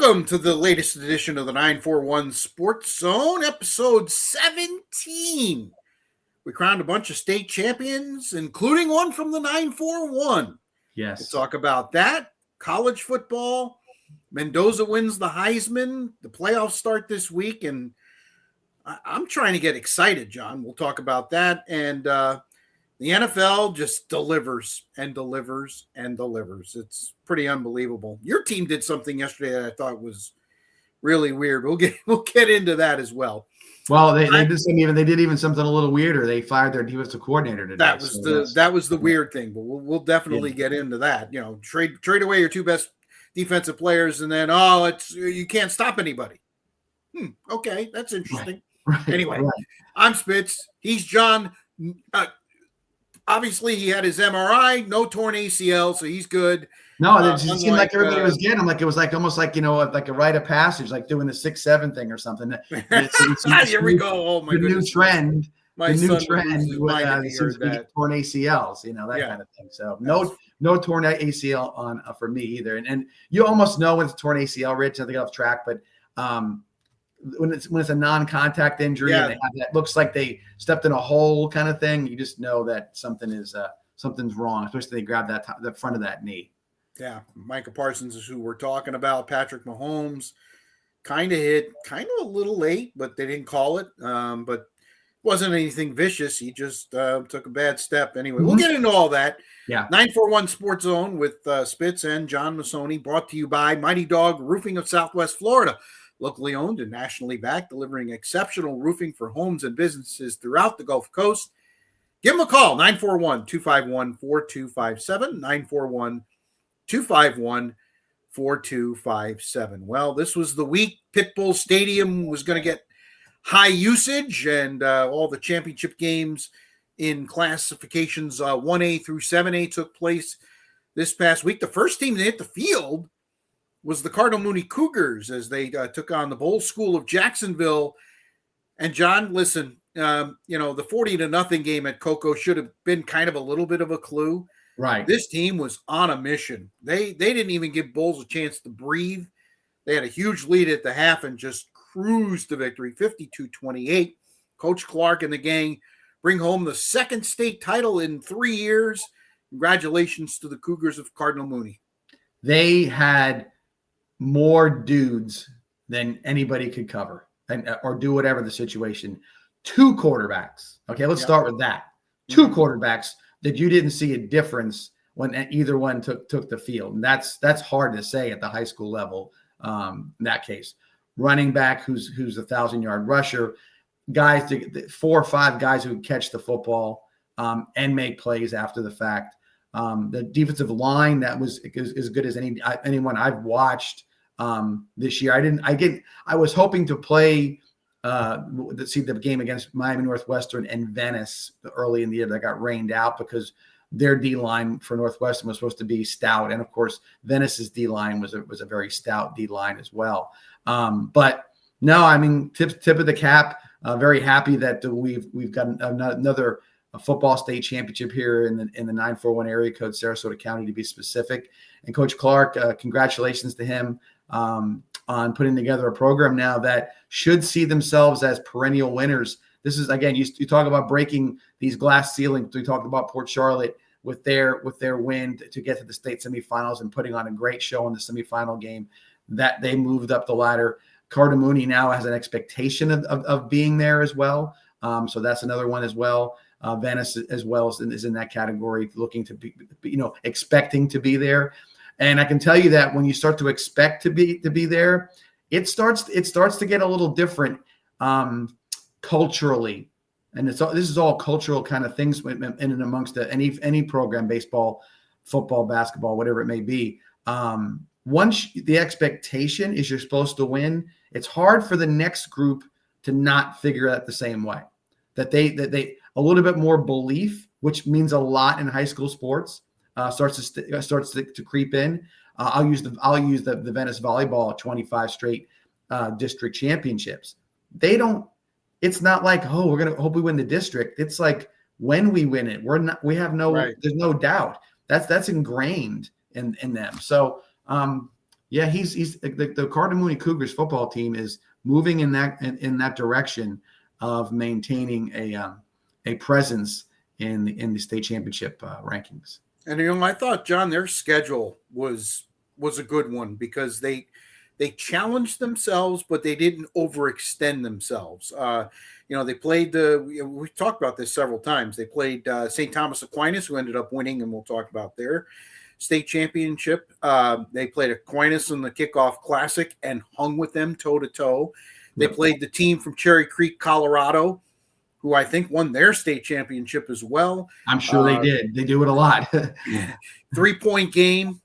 Welcome to the latest edition of the 941 Sports Zone, episode 17. We crowned a bunch of state champions, including one from the 941. Yes. We'll talk about that, college football. Mendoza wins the Heisman. The playoffs start this week, and I'm trying to get excited, John. We'll talk about that. And the NFL just delivers and delivers and delivers. It's pretty unbelievable. Your team did something yesterday that I thought was really weird. We'll get into that as well. Well, they did even something a little weirder. They fired their defensive coordinator today. That was the weird thing, but we'll definitely get into that. You know, trade away your two best defensive players, and then you can't stop anybody. Okay, that's interesting. Right. Anyway, I'm Spitz. He's John. Obviously, he had his MRI, no torn ACL, so he's good. No, it just seemed like everybody was getting him. Like it was like almost like like a rite of passage, like doing the 6-7 thing or something. Here we go. Oh my goodness. New trend. My the new son trend seems to be torn ACLs, that kind of thing. So no torn ACL on for me either. And you almost know when it's torn ACL, Rich. I think off track, but when it's a non-contact injury and they have that looks like they stepped in a hole kind of thing, you just know that something's wrong, especially they grab the front of that knee. Yeah, Micah Parsons is who we're talking about. Patrick Mahomes kind of hit a little late, but they didn't call it. But wasn't anything vicious. He just took a bad step. Anyway, we'll get into all that. Yeah. 941 Sports Zone with Spitz and John Massoni, brought to you by Mighty Dog Roofing of Southwest Florida. Locally owned and nationally backed, delivering exceptional roofing for homes and businesses throughout the Gulf Coast. Give them a call, 941-251-4257, 941-251-4257. Well, this was the week Pitbull Stadium was going to get high usage, and all the championship games in classifications 1A through 7A took place this past week. The first team to hit the field was the Cardinal Mooney Cougars as they took on the Bowl School of Jacksonville. And John, listen, the 40-0 game at Cocoa should have been kind of a little bit of a clue. Right. This team was on a mission. They didn't even give Bulls a chance to breathe. They had a huge lead at the half and just cruised to victory, 52-28. Coach Clark and the gang bring home the second state title in 3 years. Congratulations to the Cougars of Cardinal Mooney. They had more dudes than anybody could cover or do whatever the situation. 2 quarterbacks. Okay, let's start with that. 2 quarterbacks that you didn't see a difference when either one took the field. And that's hard to say at the high school level in that case. Running back who's a 1,000-yard rusher, guys, 4 or 5 guys who catch the football and make plays after the fact. The defensive line that was as good as anyone I've watched this year. I was hoping to play see the game against Miami Northwestern and Venice early in the year that got rained out because their D-line for Northwestern was supposed to be stout, and of course Venice's D-line was a very stout D-line as well. But no, I mean tip of the cap. Very happy that we've got another football state championship here in the 941 area code, Sarasota County to be specific. And Coach Clark, congratulations to him on putting together a program now that should see themselves as perennial winners. This is, again, you talk about breaking these glass ceilings. We talked about Port Charlotte with their win to get to the state semifinals and putting on a great show in the semifinal game that they moved up the ladder. Cardinal Mooney now has an expectation of being there as well. So that's another one as well. Venice as well is in that category, looking to be, expecting to be there. And I can tell you that when you start to expect to be there, it starts to get a little different culturally. And this is all cultural kind of things in and amongst any program, baseball, football, basketball, whatever it may be. Once the expectation is you're supposed to win, it's hard for the next group to not figure out the same way. That they a little bit more belief, which means a lot in high school sports, starts to creep in. I'll use the Venice volleyball 25 straight district championships. It's not like, oh, we're gonna hope we win the district. It's like when we win it, there's no doubt. That's ingrained in them. So Yeah, he's the Cardinal Mooney Cougars football team is moving in that direction of maintaining a presence in the state championship rankings. And I thought, John, their schedule was a good one because they challenged themselves, but they didn't overextend themselves. They played we talked about this several times. They played St. Thomas Aquinas, who ended up winning, and we'll talk about their state championship. They played Aquinas in the kickoff classic and hung with them toe to toe. They played the team from Cherry Creek, Colorado, who I think won their state championship as well. I'm sure they did. They do it a lot. 3-point game,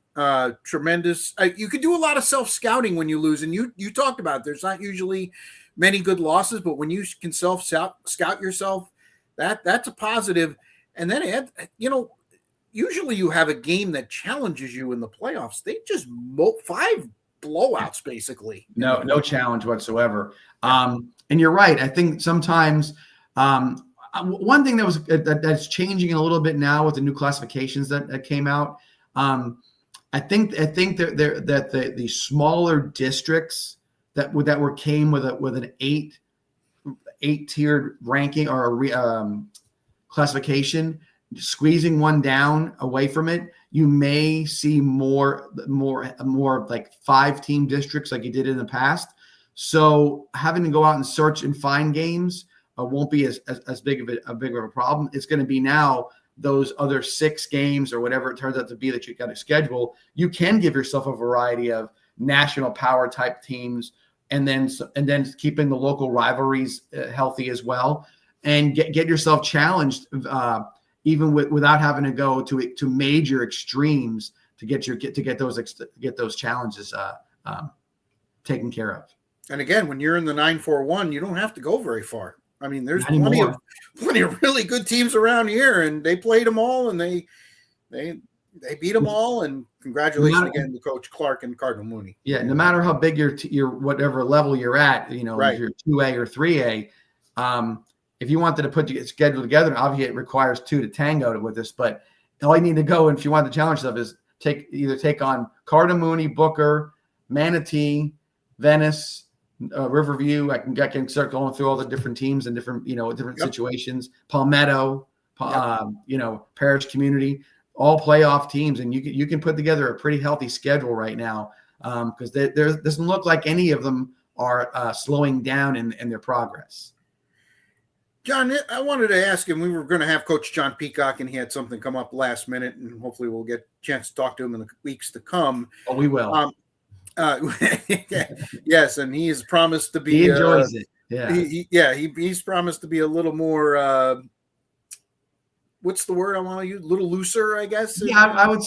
tremendous. You could do a lot of self-scouting when you lose, and you talked about it. There's not usually many good losses, but when you can self-scout yourself, that's a positive. And then, usually you have a game that challenges you in the playoffs. They just 5 blowouts, basically. No challenge whatsoever. And you're right. I think sometimes one thing that's changing a little bit now with the new classifications that came out. I think that the smaller districts that came with an 8-tiered ranking or classification, squeezing one down away from it, you may see more like 5-team districts like you did in the past. So having to go out and search and find games won't be as big of a problem. It's going to be now those other 6 games or whatever it turns out to be that you got to schedule. You can give yourself a variety of national power type teams, and then keeping the local rivalries healthy as well, and get yourself challenged even without having to go to major extremes to get those challenges taken care of. And again, when you're in the 941, you don't have to go very far. I mean, there's plenty of really good teams around here, and they played them all, and they beat them all. And congratulations again to Coach Clark and Cardinal Mooney. Yeah, no matter how big your whatever level you're at, right. If you're 2A or 3A, if you wanted to put your schedule together, obviously it requires 2 to tango with this. But all you need to go, and if you want to challenge stuff, is take on Cardinal Mooney, Booker, Manatee, Venice, Riverview. I can start going through all the different teams and different situations. Palmetto, Parish Community, all playoff teams, and you can put together a pretty healthy schedule right now because there doesn't look like any of them are slowing down in their progress. John, I wanted to ask him. We were going to have Coach John Peacock, and he had something come up last minute, and hopefully we'll get a chance to talk to him in the weeks to come. Oh, we will. Yes, and he has promised to be. He enjoys it. Yeah, he's promised to be a little more. What's the word I want to use? A little looser, I guess. Yeah, I would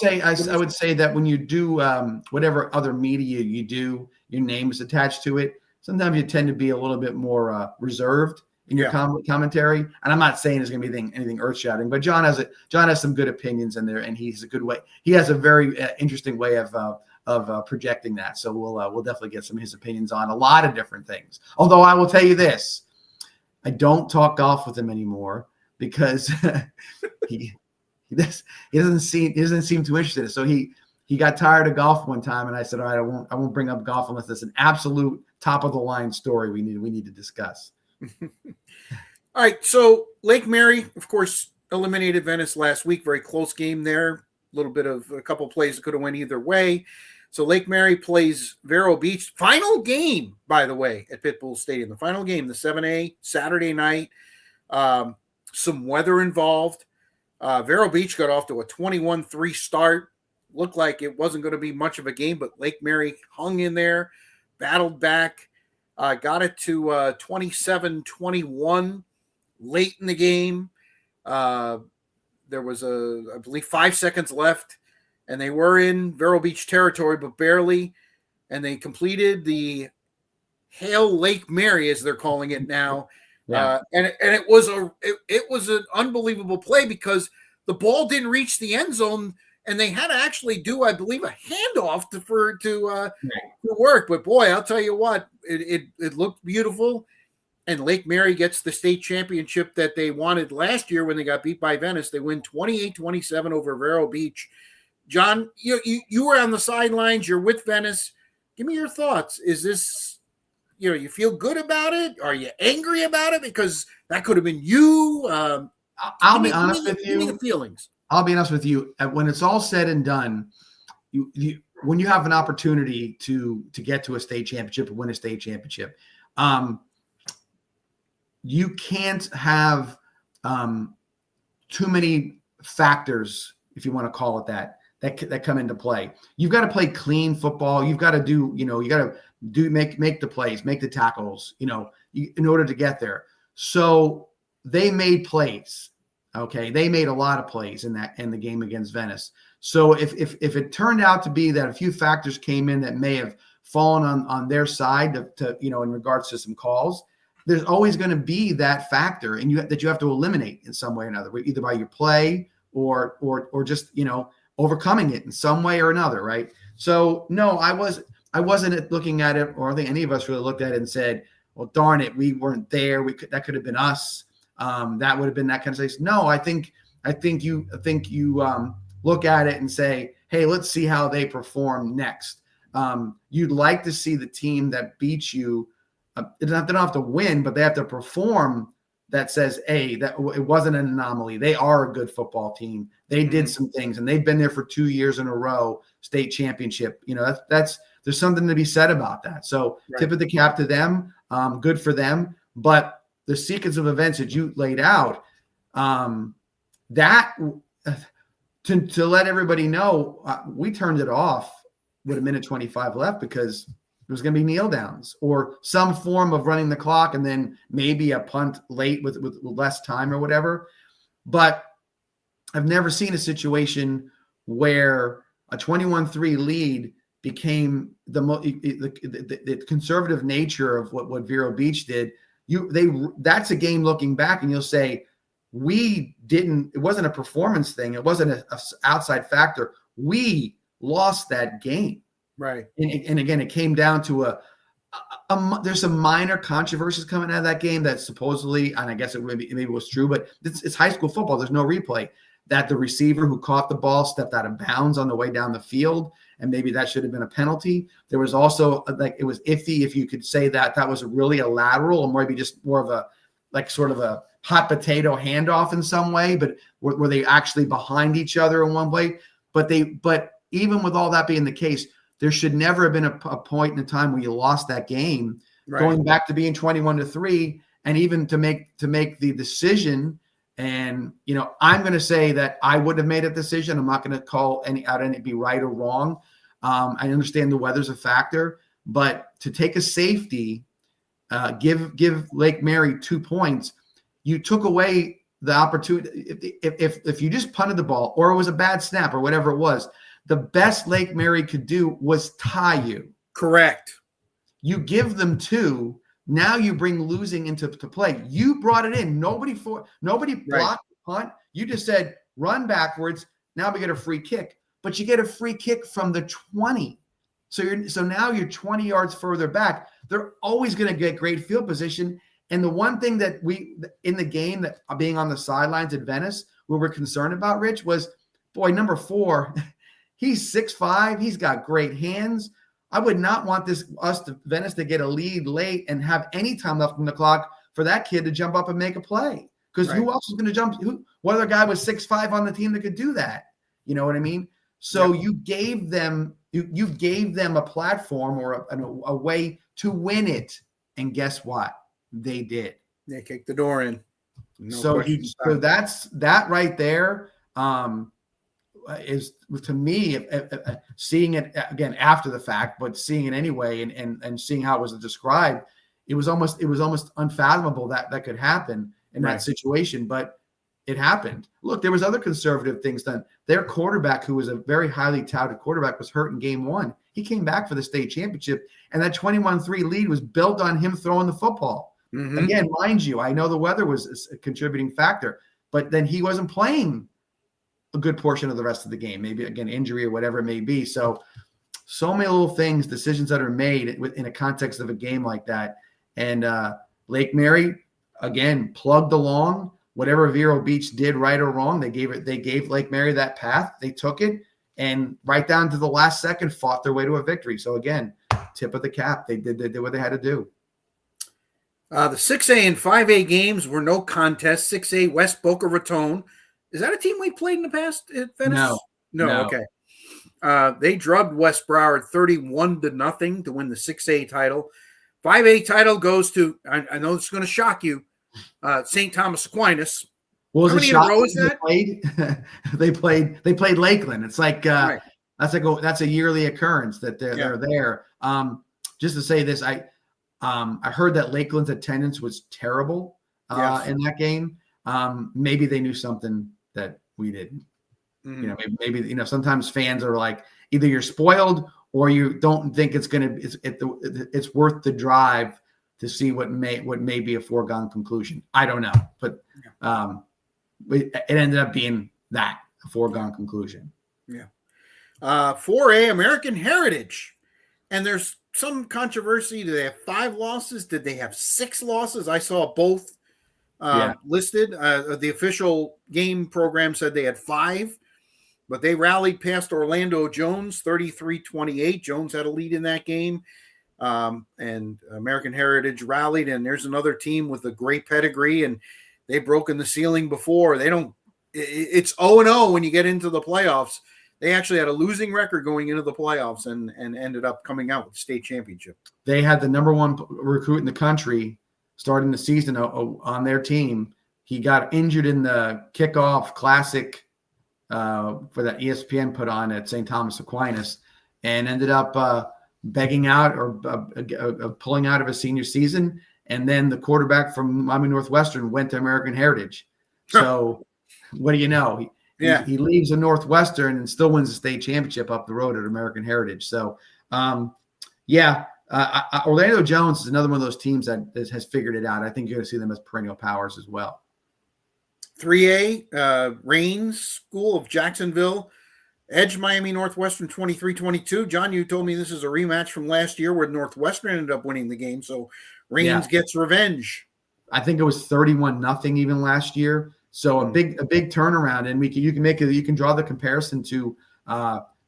say that when you do whatever other media you do, your name is attached to it. Sometimes you tend to be a little bit more reserved in your commentary. And I'm not saying it's going to be anything earth-shattering, but John has some good opinions in there, and he's a good way. He has a very interesting way of projecting that. So we'll definitely get some of his opinions on a lot of different things. Although I will tell you this, I don't talk golf with him anymore because he doesn't seem too interested. So he got tired of golf one time, and I said, all right, I won't bring up golf unless it's an absolute top of the line story we need to discuss. All right, so Lake Mary, of course, eliminated Venice last week. Very close game there. A couple of plays that could have went either way. So Lake Mary plays Vero Beach. Final game, by the way, at Pitbull Stadium. The final game, the 7A, Saturday night. Some weather involved. Vero Beach got off to a 21-3 start. Looked like it wasn't going to be much of a game, but Lake Mary hung in there, battled back, got it to 27-21 late in the game. There was I believe 5 seconds left, and they were in Vero Beach territory, but barely. And they completed the Hail Lake Mary, as they're calling it now. Yeah. And it was an unbelievable play because the ball didn't reach the end zone, and they had to actually do, I believe, a handoff to work. But boy, I'll tell you what, it looked beautiful. And Lake Mary gets the state championship that they wanted last year when they got beat by Venice. They win 28-27 over Vero Beach. John, you were on the sidelines. You're with Venice. Give me your thoughts. Is this, you feel good about it? Are you angry about it because that could have been you? I'll be honest with Give me the you. feelings. I'll be honest with you. When it's all said and done, when you have an opportunity to get to a state championship or win a state championship, you can't have too many factors, if you want to call it that come into play. You've got to play clean football. You've got to do, you got to make the plays, make the tackles, in order to get there. So they made plays. Okay, they made a lot of plays in the game against Venice. So if it turned out to be that a few factors came in that may have fallen on their side to in regards to some calls, there's always going to be that factor, and that you have to eliminate in some way or another, either by your play or just overcoming it in some way or another, right? So no, I wasn't looking at it, or I think any of us really looked at it and said, well, darn it, we weren't there. That could have been us. That would have been that kind of place. No, I think you look at it and say, hey, let's see how they perform next. You'd like to see the team that beats you. They don't have to win, but they have to perform. That says, hey, that it wasn't an anomaly. They are a good football team. They did some things, and they've been there for 2 years in a row, state championship. That's there's something to be said about that. So tip of the cap to them. Good for them. But the sequence of events that you laid out, that to let everybody know, we turned it off with 1:25 left because there was going to be kneel downs or some form of running the clock, and then maybe a punt late with less time or whatever. But I've never seen a situation where a 21-3 lead became the conservative nature of what Vero Beach did. That's a game looking back, and you'll say, it wasn't a performance thing. It wasn't a outside factor. We lost that game. Right. And again, it came down to there's some minor controversies coming out of that game that supposedly, and I guess it maybe was true, but it's high school football. There's no replay. That the receiver who caught the ball stepped out of bounds on the way down the field, and maybe that should have been a penalty. There was also it was iffy if you could say that was really a lateral or maybe just more of a sort of a hot potato handoff in some way, but were they actually behind each other in one way? But even with all that being the case, there should never have been a point in time where you lost that game, going back to being 21-3, and even to make the decision. And, I'm going to say that I would have made a decision. I'm not going to call any be right or wrong. I understand the weather's a factor, but to take a safety, give Lake Mary 2 points, you took away the opportunity. If you just punted the ball or it was a bad snap or whatever it was, the best Lake Mary could do was tie you. Correct. You give them 2. Now you bring losing into play. You brought it in. Nobody blocked the punt. You just said run backwards. Now we get a free kick, but you get a free kick from the 20. So now you're 20 yards further back. They're always going to get great field position. And the one thing that in the game that being on the sidelines at Venice, we were concerned about, Rich, was number 4. He's 6'5". He's got great hands. I would not want Venice to get a lead late and have any time left on the clock for that kid to jump up and make a play. Because who else is going to jump? What other guy was 6'5" on the team that could do that? You know what I mean? So you gave them a platform or a way to win it, and guess what? They did. They kicked the door in. So that's that right there. Is to me seeing it again after the fact, but seeing it anyway and seeing how it was described, it was almost unfathomable that could happen in that situation, but it happened. Look, there was other conservative things done. Their quarterback, who was a very highly touted quarterback, was hurt in game 1. He came back for the state championship, and that 21-3 lead was built on him throwing the football. Mm-hmm. Again, mind you, I know the weather was a contributing factor, but then he wasn't playing a good portion of the rest of the game, maybe again, injury or whatever it may be. So many little things, decisions that are made in a context of a game like that. And Lake Mary, again, plugged along. Whatever Vero Beach did right or wrong, they gave Lake Mary that path. They took it and right down to the last second fought their way to a victory. So again, tip of the cap. They did what they had to do. The 6A and 5A games were no contest. 6A West Boca Raton. Is that a team we played in the past at Venice? No. Okay. They drubbed West Broward 31-0 to win the 6A title. 5A title goes to, I know this is going to shock you, St. Thomas Aquinas. What was How many in a row is that? They played Lakeland. It's like right. That's a yearly occurrence that they're there. Just to say this, I heard that Lakeland's attendance was terrible in that game. Maybe they knew something that we didn't. You know, maybe sometimes fans are like, either you're spoiled or you don't think it's worth the drive to see what may be a foregone conclusion. I don't know, but it ended up being a foregone conclusion. Yeah. 4A American Heritage, and there's some controversy. Do they have 5 losses? Did they have 6 losses? I saw both listed. The official game program said they had 5, but they rallied past Orlando Jones 33-28. Jones had a lead in that game, and American Heritage rallied. And there's another team with a great pedigree, and they've broken the ceiling before. It's 0-0 when you get into the playoffs. They actually had a losing record going into the playoffs and ended up coming out with the state championship. They had the number 1 recruit in the country starting the season on their team. He got injured in the kickoff classic for that ESPN put on at St. Thomas Aquinas, and ended up begging out or pulling out of his senior season. And then the quarterback from Miami Northwestern went to American Heritage. So what do you know? He leaves a Northwestern and still wins the state championship up the road at American Heritage. So, Orlando Jones is another one of those teams that has figured it out. I think you're going to see them as perennial powers as well. 3A, Raines School of Jacksonville, edged Miami Northwestern 23-22. John, you told me this is a rematch from last year where Northwestern ended up winning the game. So Raines gets revenge. I think it was 31-0 even last year. So a big turnaround, and you can draw the comparison to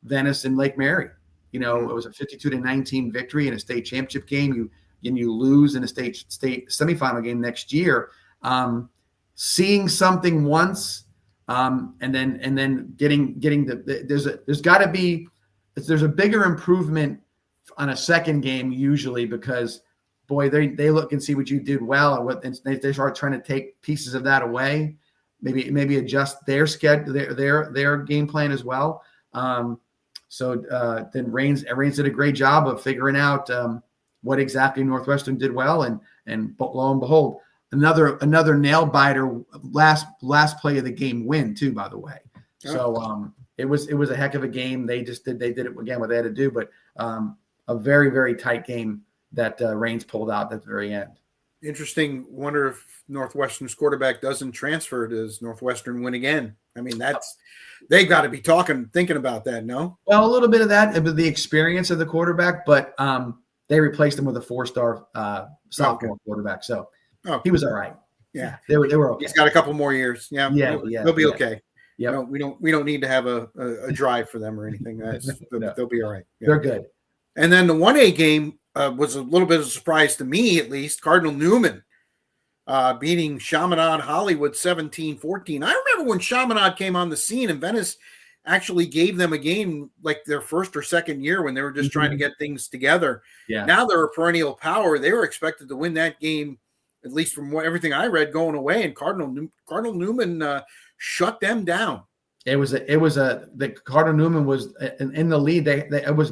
Venice and Lake Mary. You know, it was a 52-19 victory in a state championship game. You lose in a state semifinal game next year. Seeing something once, and then getting there's a bigger improvement on a second game usually, because boy, they look and see what you did well, and they start trying to take pieces of that away. Maybe adjust their schedule, their game plan as well. So then Raines did a great job of figuring out what exactly Northwestern did well, and lo and behold, another nail biter last play of the game win too, by the way. So it was a heck of a game. They did it again what they had to do, but a very, very tight game that Raines pulled out at the very end. Interesting. Wonder if Northwestern's quarterback doesn't transfer. Does Northwestern win again? I mean, they've got to be thinking about that, no? Well, a little bit of that, but the experience of the quarterback, but they replaced him with a 4-star sophomore quarterback. So he was all right. Yeah. They were okay. He's got a couple more years. Yeah. They'll be okay. Yeah. No, we don't need to have a drive for them or anything. They'll be all right. Yeah. They're good. And then the 1A game was a little bit of a surprise to me, at least. Cardinal Newman beating Chaminade Hollywood 17-14. I remember when Chaminade came on the scene, and Venice actually gave them a game like their first or second year when they were just trying to get things together. Yeah. Now they're a perennial power. They were expected to win that game, at least from everything I read, going away. And Cardinal Newman shut them down. The Cardinal Newman was in the lead. It was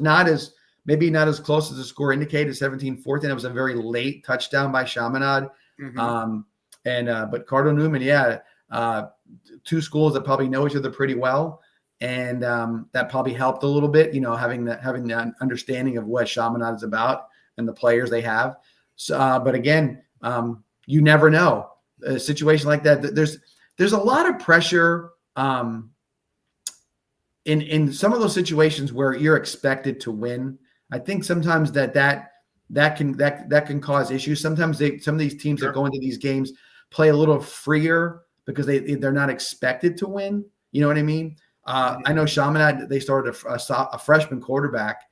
maybe not as close as the score indicated, 17-14. It was a very late touchdown by Chaminade. But Cardinal Newman, two schools that probably know each other pretty well. And that probably helped a little bit, having that understanding of what Chaminade is about and the players they have. So, but again, you never know. A situation like that, there's a lot of pressure in some of those situations where you're expected to win. I think sometimes that can cause issues. Sometimes some of these teams that go into these games play a little freer because they're not expected to win. You know what I mean? I know Chaminade, they started a freshman quarterback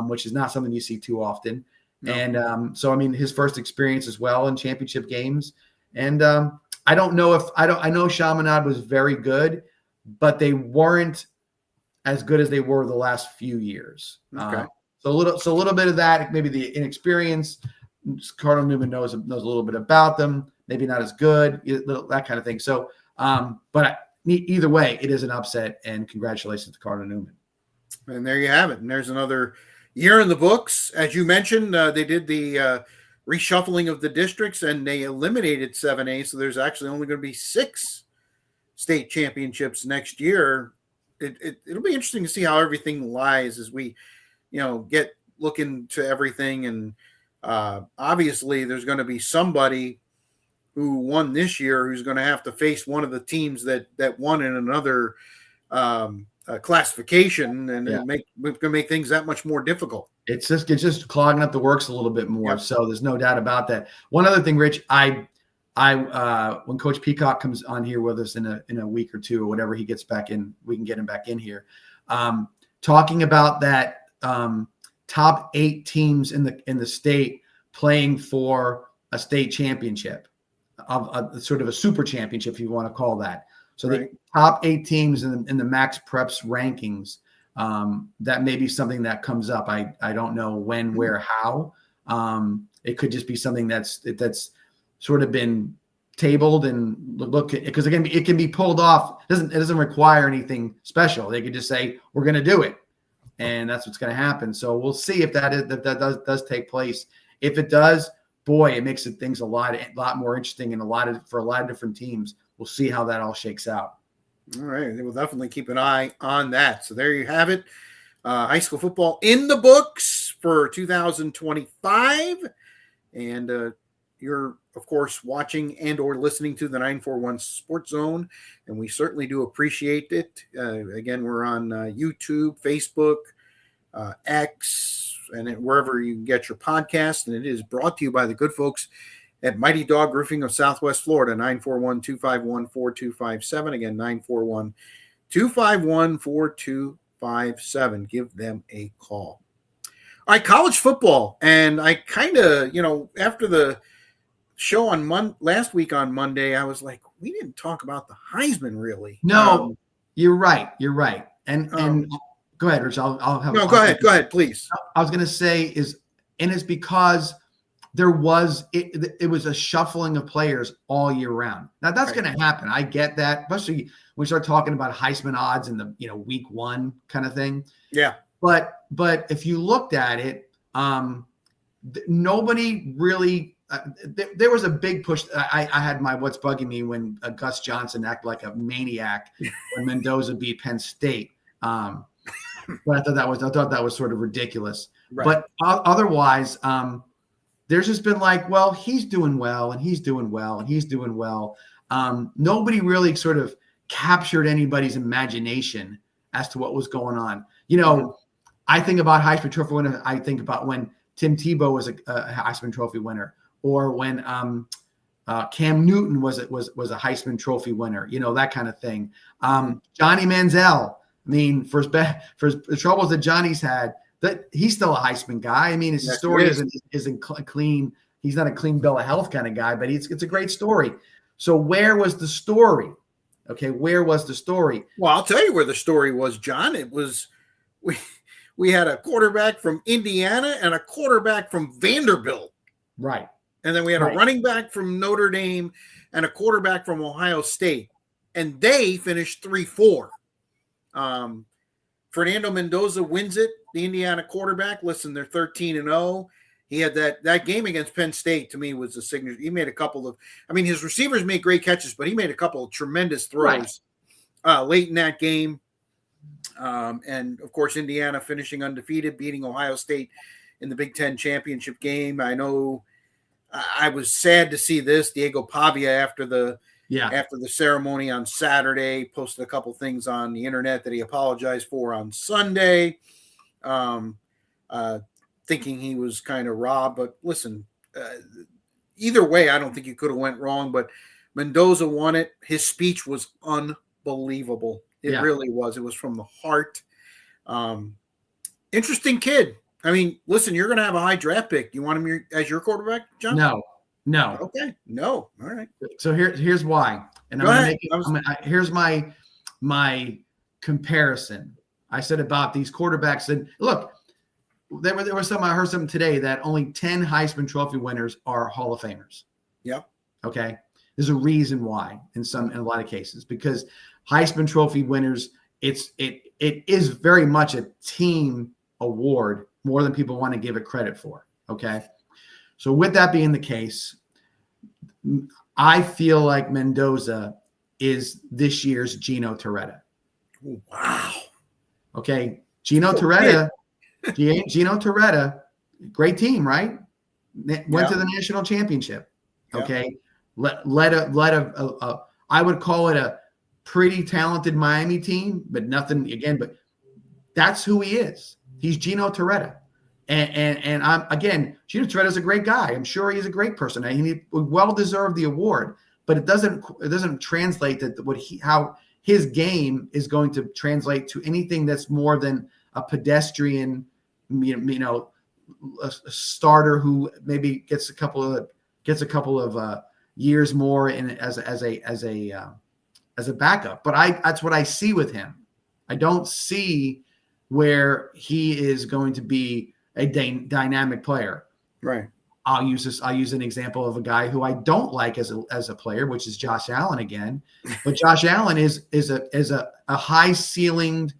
which is not something you see too often. No. And so, I mean, his first experience as well in championship games. And I don't know if I know Chaminade was very good, but they weren't as good as they were the last few years. Okay. So a little bit of that, maybe the inexperience. Cardinal Newman knows a little bit about them. Maybe not as good, that kind of thing. So, but either way, it is an upset, and congratulations to Cardinal Newman. And there you have it. And there's another year in the books. As you mentioned, they did the reshuffling of the districts, and they eliminated 7A. So there's actually only going to be 6 state championships next year. It'll be interesting to see how everything lies as we, get look into everything. And obviously, there's going to be somebody who won this year who's going to have to face one of the teams that won in another classification, and it's going to make things that much more difficult. It's just clogging up the works a little bit more. Yep. So there's no doubt about that. One other thing, Rich, I when Coach Peacock comes on here with us in a week or two or whatever he gets back in, we can get him back in here. Talking about that top 8 teams in the state playing for a state championship, of sort of a super championship, if you want to call that. So right. The top 8 teams in the Max Preps rankings, that may be something that comes up. I don't know when, where, how. It could just be something that's sort of been tabled and look at, because again, it can be pulled off. It doesn't require anything special. They could just say, we're going to do it. And that's what's going to happen. So we'll see if that does take place. If it does, boy, it makes things a lot more interesting and for a lot of different teams. We'll see how that all shakes out. All right. We'll definitely keep an eye on that. So there you have it. High school football in the books for 2025. And you're, of course, watching and or listening to the 941 Sports Zone, and we certainly do appreciate it. Again, we're on YouTube, Facebook, X, and wherever you can get your podcast. And it is brought to you by the good folks at Mighty Dog Roofing of Southwest Florida, 941-251-4257. Again, 941-251-4257. Give them a call. All right, college football. And I kind of, after the show on last week on Monday, I was like, we didn't talk about the Heisman really. No, you're right. And go ahead, Rich. Go ahead, please. I was going to say it's because there was it was a shuffling of players all year round. Now that's going to happen. I get that, especially when we start talking about Heisman odds in the week 1 kind of thing. Yeah. But if you looked at it, nobody really. There was a big push. I had my what's bugging me when Gus Johnson acted like a maniac when Mendoza beat Penn State. But I thought that was sort of ridiculous. Right. But otherwise, there's just been like, well, he's doing well, and he's doing well, and he's doing well. Nobody really sort of captured anybody's imagination as to what was going on. I think about Heisman Trophy winner. I think about when Tim Tebow was a Heisman Trophy winner. Or when Cam Newton was a Heisman Trophy winner, that kind of thing. Johnny Manziel, I mean, for the troubles that Johnny's had, that he's still a Heisman guy. I mean, his story isn't clean. He's not a clean bill of health kind of guy, but it's a great story. So where was the story? Okay, where was the story? Well, I'll tell you where the story was, John. It was we had a quarterback from Indiana and a quarterback from Vanderbilt. Right. And then we had a running back from Notre Dame and a quarterback from Ohio State. And they finished 3-4. Fernando Mendoza wins it, the Indiana quarterback. Listen, they're 13-0. He had that game against Penn State, to me, was a signature. He made a couple of – his receivers made great catches, but he made a couple of tremendous throws late in that game. And, of course, Indiana finishing undefeated, beating Ohio State in the Big Ten championship game. I know – I was sad to see this. Diego Pavia, after the ceremony on Saturday, posted a couple things on the internet that he apologized for on Sunday, thinking he was kind of robbed. But listen, either way, I don't think you could have went wrong. But Mendoza won it. His speech was unbelievable. It really was. It was from the heart. Interesting kid. I mean, listen, you're going to have a high draft pick. You want him as your quarterback, John? No. Okay. No. All right. So here's why. And Go I'm ahead. going to make it. Here's my comparison. I said about these quarterbacks. And look, there was I heard something today that only 10 Heisman Trophy winners are Hall of Famers. Yep. Okay. There's a reason why in a lot of cases, because Heisman Trophy winners, it is very much a team award more than people want to give it credit for. Okay. So with that being the case, I feel like Mendoza is this year's Gino Torretta. Wow. Okay. Gino Torretta, great team, right? Went to the national championship. Okay. I would call it a pretty talented Miami team, but nothing again, but that's who he is. He's Gino Torretta. And I'm again, Gino Torretta is a great guy. I'm sure he's a great person. He well deserved the award, but it doesn't translate that how his game is going to translate to anything that's more than a pedestrian, a starter who maybe gets a couple of years more in as a backup. But that's what I see with him. I don't see where he is going to be a dynamic player. Right. I'll use an example of a guy who I don't like as a player, which is Josh Allen again. But Josh Allen is a high ceilinged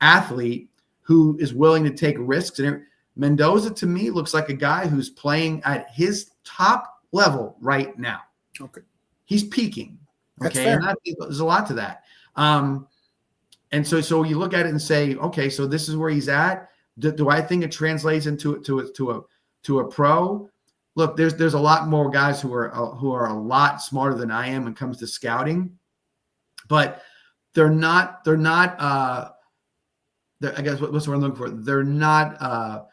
athlete who is willing to take risks. And Mendoza to me looks like a guy who's playing at his top level right now. Okay. He's peaking. Okay. That's fair. And there's a lot to that. And so you look at it and say, okay, so this is where he's at. Do I think it translates into a pro? Look, there's a lot more guys who are a lot smarter than I am when it comes to scouting, but they're not. I guess what's what I'm looking for? They're not.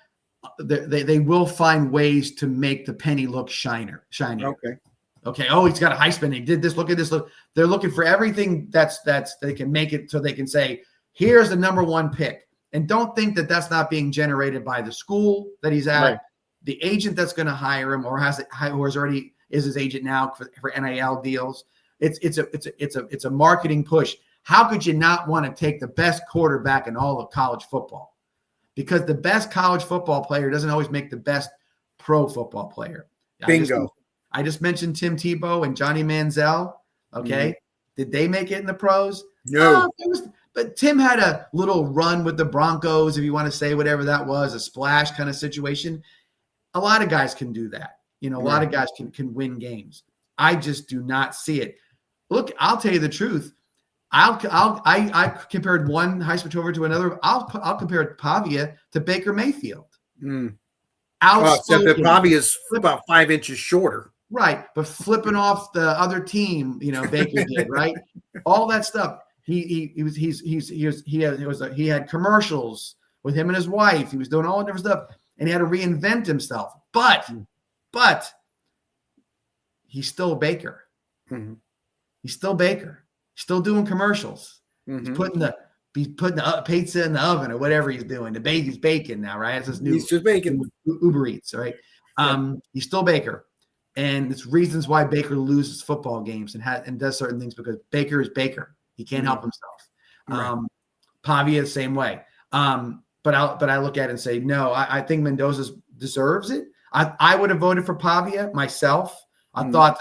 They will find ways to make the penny look shinier. Okay. Oh, he's got a high spin. He did this. Look at this. Look, they're looking for everything that's they can make it so they can say, here's the number one pick. And don't think that that's not being generated by the school that he's at, right, the agent that's going to hire him, or is his agent now for NIL deals. It's a marketing push. How could you not want to take the best quarterback in all of college football? Because the best college football player doesn't always make the best pro football player. Bingo. I just mentioned Tim Tebow and Johnny Manziel. Okay. Mm-hmm. Did they make it in the pros? No. But Tim had a little run with the Broncos, if you want to say whatever that was, a splash kind of situation. A lot of guys can do that. A lot of guys can win games. I just do not see it. Look, I'll tell you the truth. I compared one Heisman Trophy to another. I'll compare Pavia to Baker Mayfield. Except that Pavia is about 5 inches shorter. Right, but flipping off the other team, Baker did, right? All that stuff. He had commercials with him and his wife. He was doing all the different stuff, and he had to reinvent himself. But he's still Baker. Mm-hmm. He's still Baker. He's still doing commercials. Mm-hmm. He's putting the pizza in the oven or whatever he's doing. The baby's baking now, right? It's his new. He's just baking. Uber Eats, right? Yeah. He's still Baker. And it's reasons why Baker loses football games and does certain things, because Baker is Baker. He can't help himself. Right. Pavia the same way. But I look at it and say, no, I think Mendoza deserves it. I would have voted for Pavia myself. I thought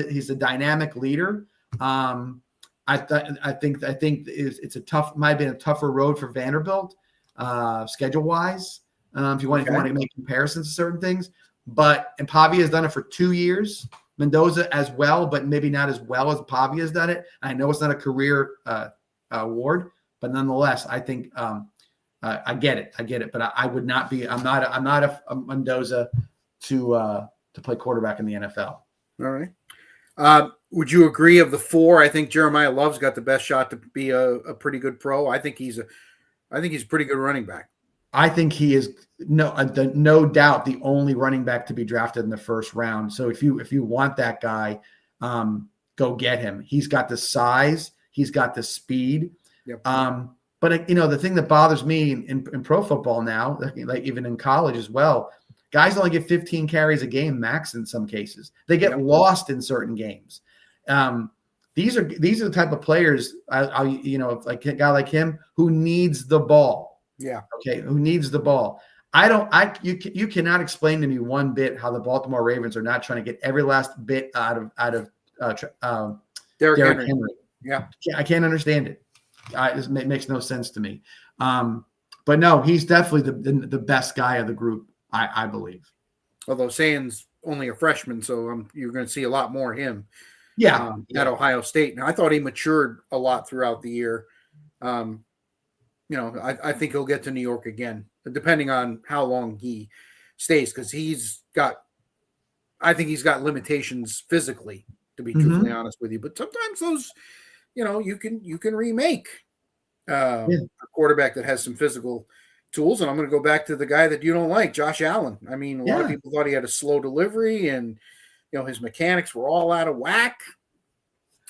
he's a dynamic leader. I think it's might have been a tougher road for Vanderbilt, schedule wise. If you want to make comparisons to certain things. And Pavia has done it for 2 years. Mendoza as well, but maybe not as well as Pavia has done it. I know it's not a career award, but nonetheless, I think I get it. But I would not be. I'm not a Mendoza to play quarterback in the NFL. All right. Would you agree of the four? I think Jeremiah Love's got the best shot to be a pretty good pro. I think he's a pretty good running back. I think he is no doubt the only running back to be drafted in the first round. So if you want that guy, go get him. He's got the size. He's got the speed. Yep. But the thing that bothers me in pro football now, like even in college as well, guys only get 15 carries a game max in some cases. They get lost in certain games. These are the type of players, like a guy like him who needs the ball. Yeah. Okay. Who needs the ball. You cannot explain to me one bit how the Baltimore Ravens are not trying to get every last bit out of Derrick Henry. Yeah. I can't understand it. It makes no sense to me. But no, he's definitely the best guy of the group, I believe. Although Sands only a freshman, so you're going to see a lot more of him. At Ohio State. Now, I thought he matured a lot throughout the year. I think he'll get to New York again, depending on how long he stays, because I think he's got limitations physically, to be truthfully honest with you. But sometimes those, you can remake a quarterback that has some physical tools. And I'm going to go back to the guy that you don't like, Josh Allen. I mean, a lot of people thought he had a slow delivery, and his mechanics were all out of whack.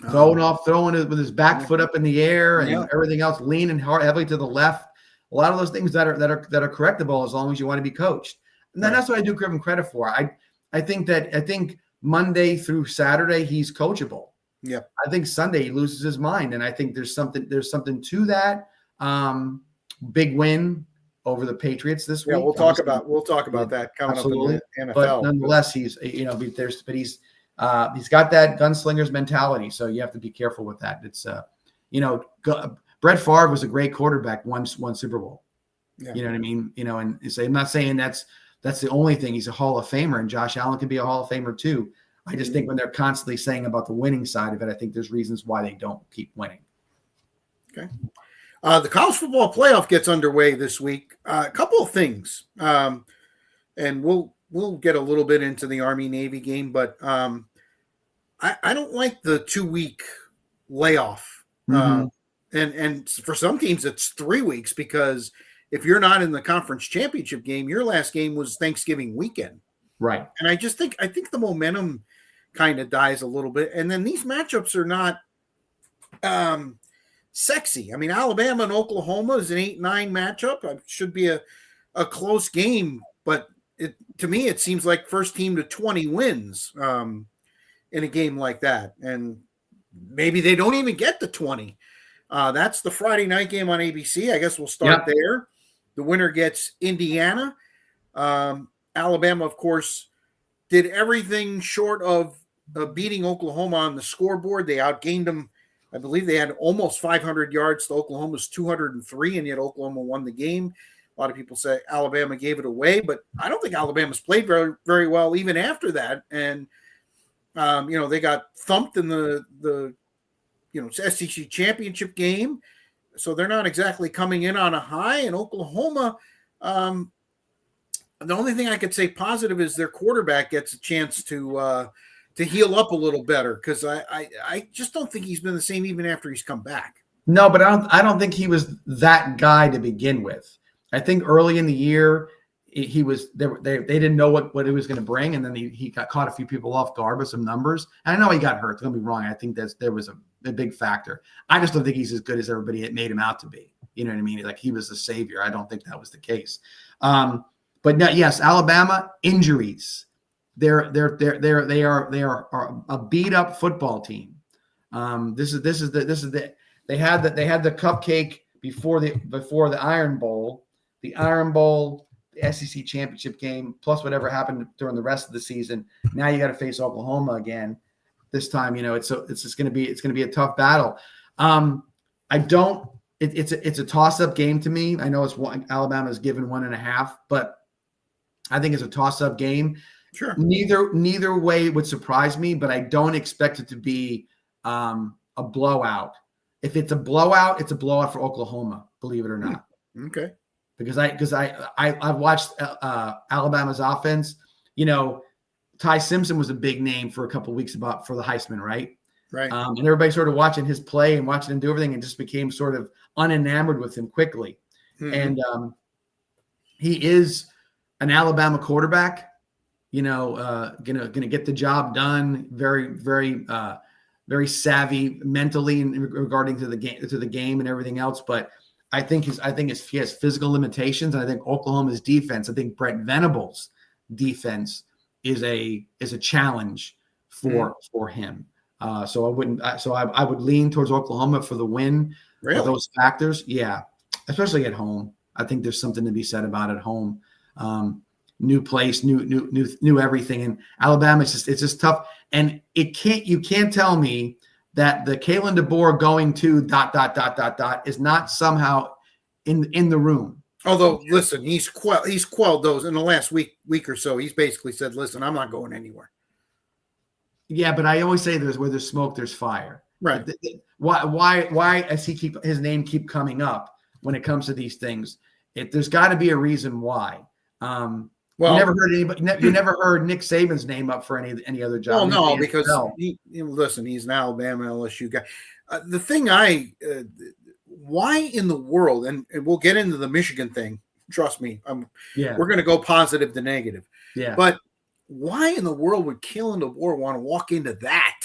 Throwing it with his back foot up in the air and everything else, leaning heavily to the left. A lot of those things that are correctable as long as you want to be coached. And then that's what I do give him credit for. I think Monday through Saturday he's coachable. Yeah. I think Sunday he loses his mind, and I think there's something to that. Big win over the Patriots this week. Yeah, we'll talk about that coming up in the NFL. But nonetheless, he's got that gunslinger's mentality, so you have to be careful with that. It's Brett Favre was a great quarterback, won Super Bowl. Yeah. You know what I mean? And so I'm not saying that's the only thing. He's a Hall of Famer, and Josh Allen can be a Hall of Famer too. I just think when they're constantly saying about the winning side of it, I think there's reasons why they don't keep winning. Okay. The college football playoff gets underway this week. A couple of things, and we'll get a little bit into the Army-Navy game, but I don't like the 2-week layoff. And for some teams, it's 3 weeks, because if you're not in the conference championship game, your last game was Thanksgiving weekend. Right. And I think the momentum kind of dies a little bit. And then these matchups are not sexy. I mean, Alabama and Oklahoma is an 8-9 matchup. It should be a close game, but to me, it seems like first team to 20 wins in a game like that. And maybe they don't even get to 20. That's the Friday night game on ABC. I guess we'll start there. The winner gets Indiana. Alabama, of course, did everything short of beating Oklahoma on the scoreboard. They outgained them. I believe they had almost 500 yards to Oklahoma's 203, and yet Oklahoma won the game. A lot of people say Alabama gave it away, but I don't think Alabama's played very, very well even after that. And, they got thumped in the SEC championship game. So they're not exactly coming in on a high. And Oklahoma, the only thing I could say positive is their quarterback gets a chance to heal up a little better, because I just don't think he's been the same even after he's come back. No, but I don't think he was that guy to begin with. I think early in the year he was they didn't know what he was going to bring, and then he got caught a few people off guard with some numbers. And I know he got hurt. Don't be wrong. I think there was a big factor. I just don't think he's as good as everybody had made him out to be. You know what I mean? Like he was the savior. I don't think that was the case. But no, yes, Alabama injuries. They are a beat up football team. They had the cupcake before the Iron Bowl, the SEC championship game, plus whatever happened during the rest of the season. Now you got to face Oklahoma again. This time, it's going to be a tough battle. It's a toss-up game to me. I know Alabama's given 1.5, but I think it's a toss-up game. Sure. Neither way would surprise me, but I don't expect it to be a blowout. If it's a blowout, it's a blowout for Oklahoma, believe it or not. Okay. Because I've watched Alabama's offense. Ty Simpson was a big name for a couple of weeks for the Heisman, right? Right. And everybody started watching his play and watching him do everything, and just became sort of unenamored with him quickly. Mm-hmm. And he is an Alabama quarterback. Gonna get the job done. Very, very, very savvy mentally regarding to the game and everything else. But I think he has physical limitations, and I think Oklahoma's defense. I think Brent Venables' defense is a challenge for him. So I would lean towards Oklahoma for the win. Really? For those factors, yeah, especially at home. I think there's something to be said about at home. New place, new everything, and Alabama it's just tough. And you can't tell me that the Kalen DeBoer going to ... is not somehow in the room. Although, listen, he's quelled those in the last week or so. He's basically said, "Listen, I'm not going anywhere." Yeah, but I always say where there's smoke, there's fire. Right. Why does his name keep coming up when it comes to these things? There's got to be a reason why. Well, you never heard anybody. You never heard Nick Saban's name up for any other job. Well, no, because listen, he's an Alabama LSU guy. The thing why in the world, and we'll get into the Michigan thing. Trust me, we're going to go positive to negative. Yeah, but why in the world would Kalen DeBoer want to walk into that?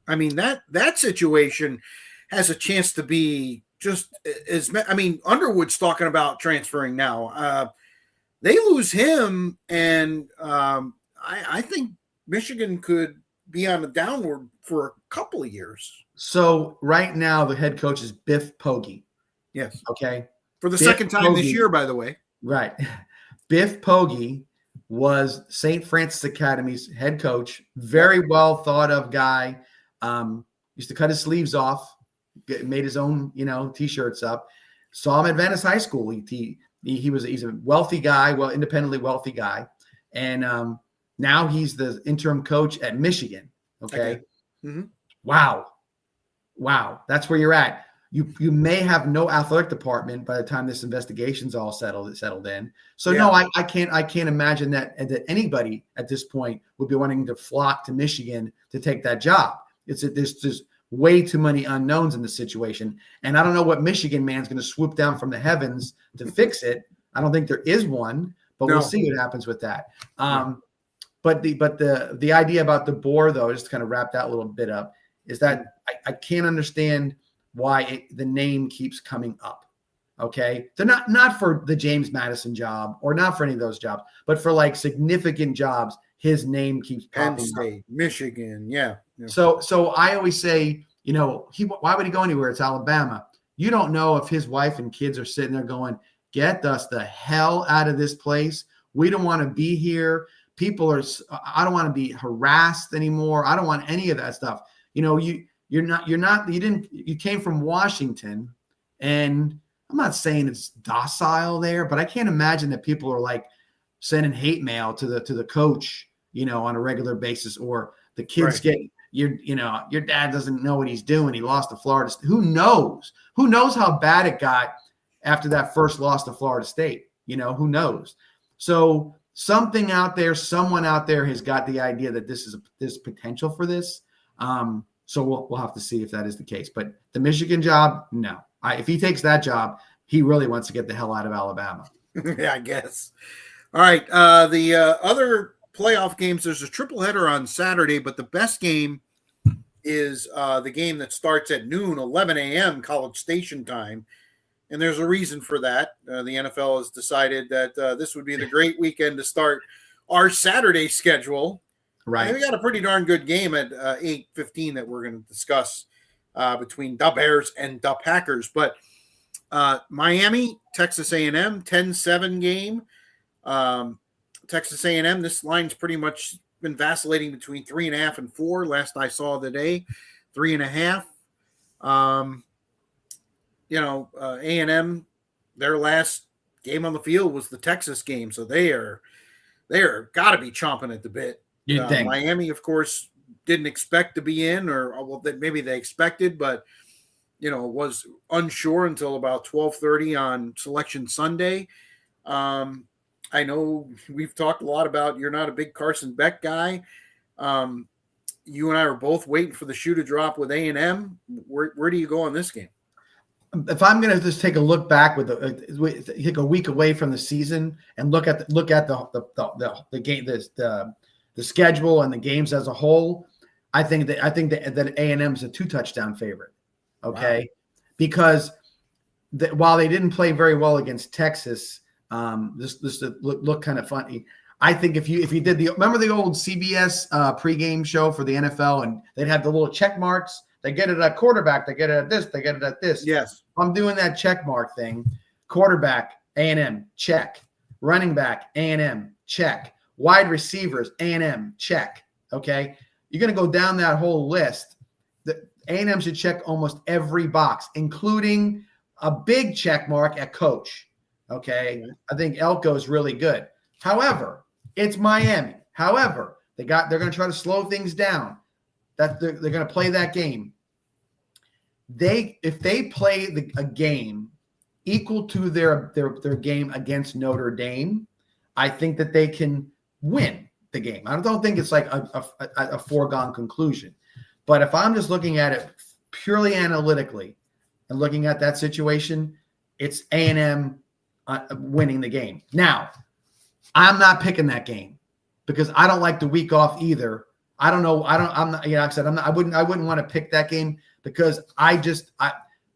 I mean, that situation has a chance to be just as. I mean, Underwood's talking about transferring now. They lose him, and I think Michigan could be on a downward for a couple of years. So right now, the head coach is Biff Poggi. Yes. Okay. For the second time this year, by the way. Right. Biff Poggi was St. Francis Academy's head coach. Very well thought of guy. Used to cut his sleeves off. Made his own, T-shirts up. Saw him at Venice High School. He's a wealthy guy, independently wealthy guy, and now he's the interim coach at Michigan. Okay. Mm-hmm. Wow, that's where you're at. You may have no athletic department by the time this investigation's all settled in. So yeah. No, I can't imagine that anybody at this point would be wanting to flock to Michigan to take that job. There's way too many unknowns in the situation. And I don't know what Michigan man's going to swoop down from the heavens to fix it. I don't think there is one, but we'll see what happens with that. But the idea about DeBoer, though, just to kind of wrap that little bit up, is that I can't understand why the name keeps coming up. Okay. They're not for the James Madison job or not for any of those jobs, but for like significant jobs, his name keeps popping Penn State, up. Michigan. Yeah. So I always say, why would he go anywhere? It's Alabama. You don't know if his wife and kids are sitting there going, get us the hell out of this place. We don't want to be here. I don't want to be harassed anymore. I don't want any of that stuff. You came from Washington, and I'm not saying it's docile there, but I can't imagine that people are like sending hate mail to the coach, on a regular basis, or the kids get your dad doesn't know what he's doing. He lost to Florida State. Who knows how bad it got after that first loss to Florida State? Who knows? So someone out there has got the idea that there's potential for this. So we'll have to see if that is the case. But the Michigan job, no. If he takes that job, he really wants to get the hell out of Alabama. Yeah, I guess. All right. The other playoff games, there's a triple header on Saturday, but the best game is the game that starts at noon, 11 a.m. College Station time. And there's a reason for that. The NFL has decided that this would be the great weekend to start our Saturday schedule. Right. And we got a pretty darn good game at 8:15 that we're going to discuss between the Bears and the Packers. But Miami, Texas A&M, 10-7 game. Texas A&M, this line's pretty much been vacillating between 3.5 and 4. Last I saw today, 3.5. A&M, their last game on the field was the Texas game, so they are got to be chomping at the bit. Miami, of course, didn't expect to be in, or maybe they expected, but was unsure until about 12:30 on Selection Sunday. I know we've talked a lot about you're not a big Carson Beck guy. You and I are both waiting for the shoe to drop with A&M. Where do you go on this game? If I'm going to just take a look back take a week away from the season and look at the game, the schedule and the games as a whole, I think that A&M is a 2-touchdown favorite. Okay, wow. Because while they didn't play very well against Texas, this look kind of funny. I think if you did remember the old CBS pregame show for the NFL, and they'd have the little check marks. They get it at quarterback. They get it at this. They get it at this. Yes. I'm doing that check mark thing. Quarterback, A&M, check. Running back, A&M, check. Wide receivers, A&M, check. Okay? You're going to go down that whole list. The A&M should check almost every box, including a big check mark at coach. Okay? I think Elko is really good. However, it's Miami. However, they're going to try to slow things down. That they're going to play that game. If they play a game equal to their game against Notre Dame, I think that they can win the game. I don't think it's like a foregone conclusion. But if I'm just looking at it purely analytically and looking at that situation, it's A&M winning the game. Now, I'm not picking that game because I don't like the week off either. I don't know. I'm not, like I said, I wouldn't want to pick that game because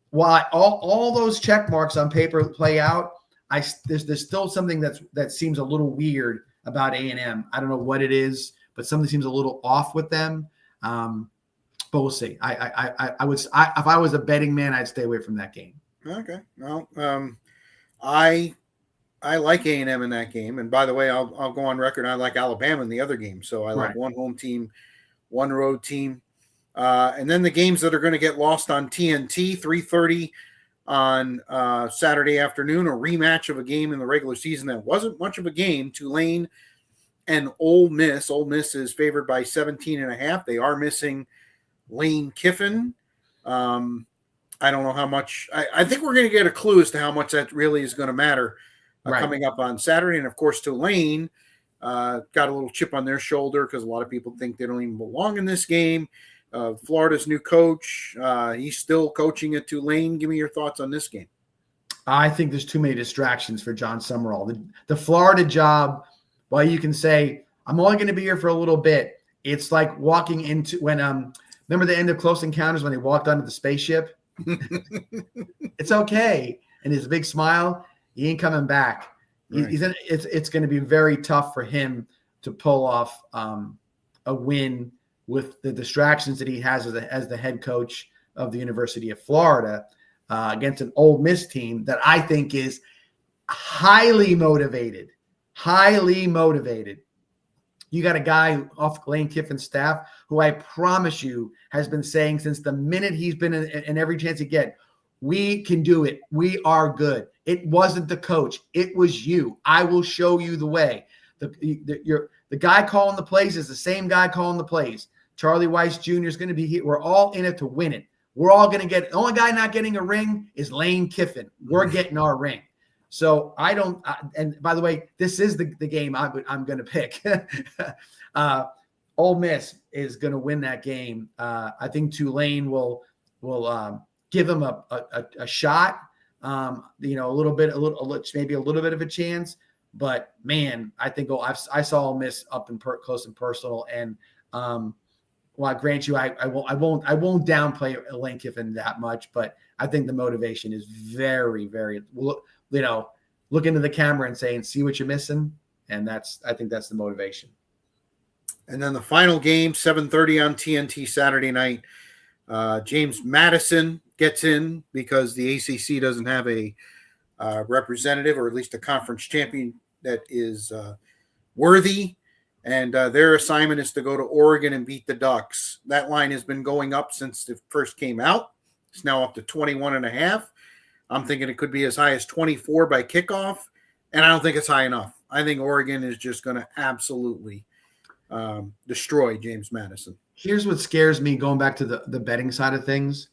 while all those check marks on paper play out, there's still something that seems a little weird about A&M. I don't know what it is, but something seems a little off with them. But we'll see. I would, if I was a betting man, I'd stay away from that game. Okay. Well, I like A&M in that game. And by the way, I'll go on record. I like Alabama in the other game. So I like one home team, one road team. And then the games that are going to get lost on TNT, 3:30 on Saturday afternoon, a rematch of a game in the regular season that wasn't much of a game. Tulane and Ole Miss. Ole Miss is favored by 17.5. They are missing Lane Kiffin. I don't know how much. I think we're going to get a clue as to how much that really is going to matter coming up on Saturday. And, of course, Tulane got a little chip on their shoulder because a lot of people think they don't even belong in this game. Florida's new coach, he's still coaching at Tulane. Give me your thoughts on this game. I think there's too many distractions for John Summerall. The Florida job, while you can say, I'm only going to be here for a little bit, it's like walking into when remember the end of Close Encounters when they walked onto the spaceship? It's okay. And his big smile, he ain't coming back. Right. It's going to be very tough for him to pull off a win with the distractions that he has as the head coach of the University of Florida against an Ole Miss team that I think is highly motivated. You got a guy off Lane Kiffin's staff who I promise you has been saying since the minute he's been in every chance he get, we can do it. We are good. It wasn't the coach. It was you. I will show you the way. The guy calling the plays is the same guy calling the plays. Charlie Weiss Jr. is going to be here. We're all in it to win it. We're all going to get – the only guy not getting a ring is Lane Kiffin. We're getting our ring. So I don't and by the way, this is the game I'm going to pick. Ole Miss is going to win that game. I think Tulane will give them a shot. Maybe a little bit of a chance. But man, I think I saw Ole Miss up close and personal. And well, I grant you, I won't downplay Lane Kiffin that much. But I think the motivation is very, very. Look into the camera and say, and see what you're missing. And I think that's the motivation. And then the final game, 7:30 on TNT Saturday night. James Madison gets in because the ACC doesn't have a representative, or at least a conference champion that is worthy. And their assignment is to go to Oregon and beat the Ducks. That line has been going up since it first came out. It's now up to 21.5. I'm thinking it could be as high as 24 by kickoff, and I don't think it's high enough. I think Oregon is just going to absolutely destroy James Madison. Here's what scares me going back to the betting side of things.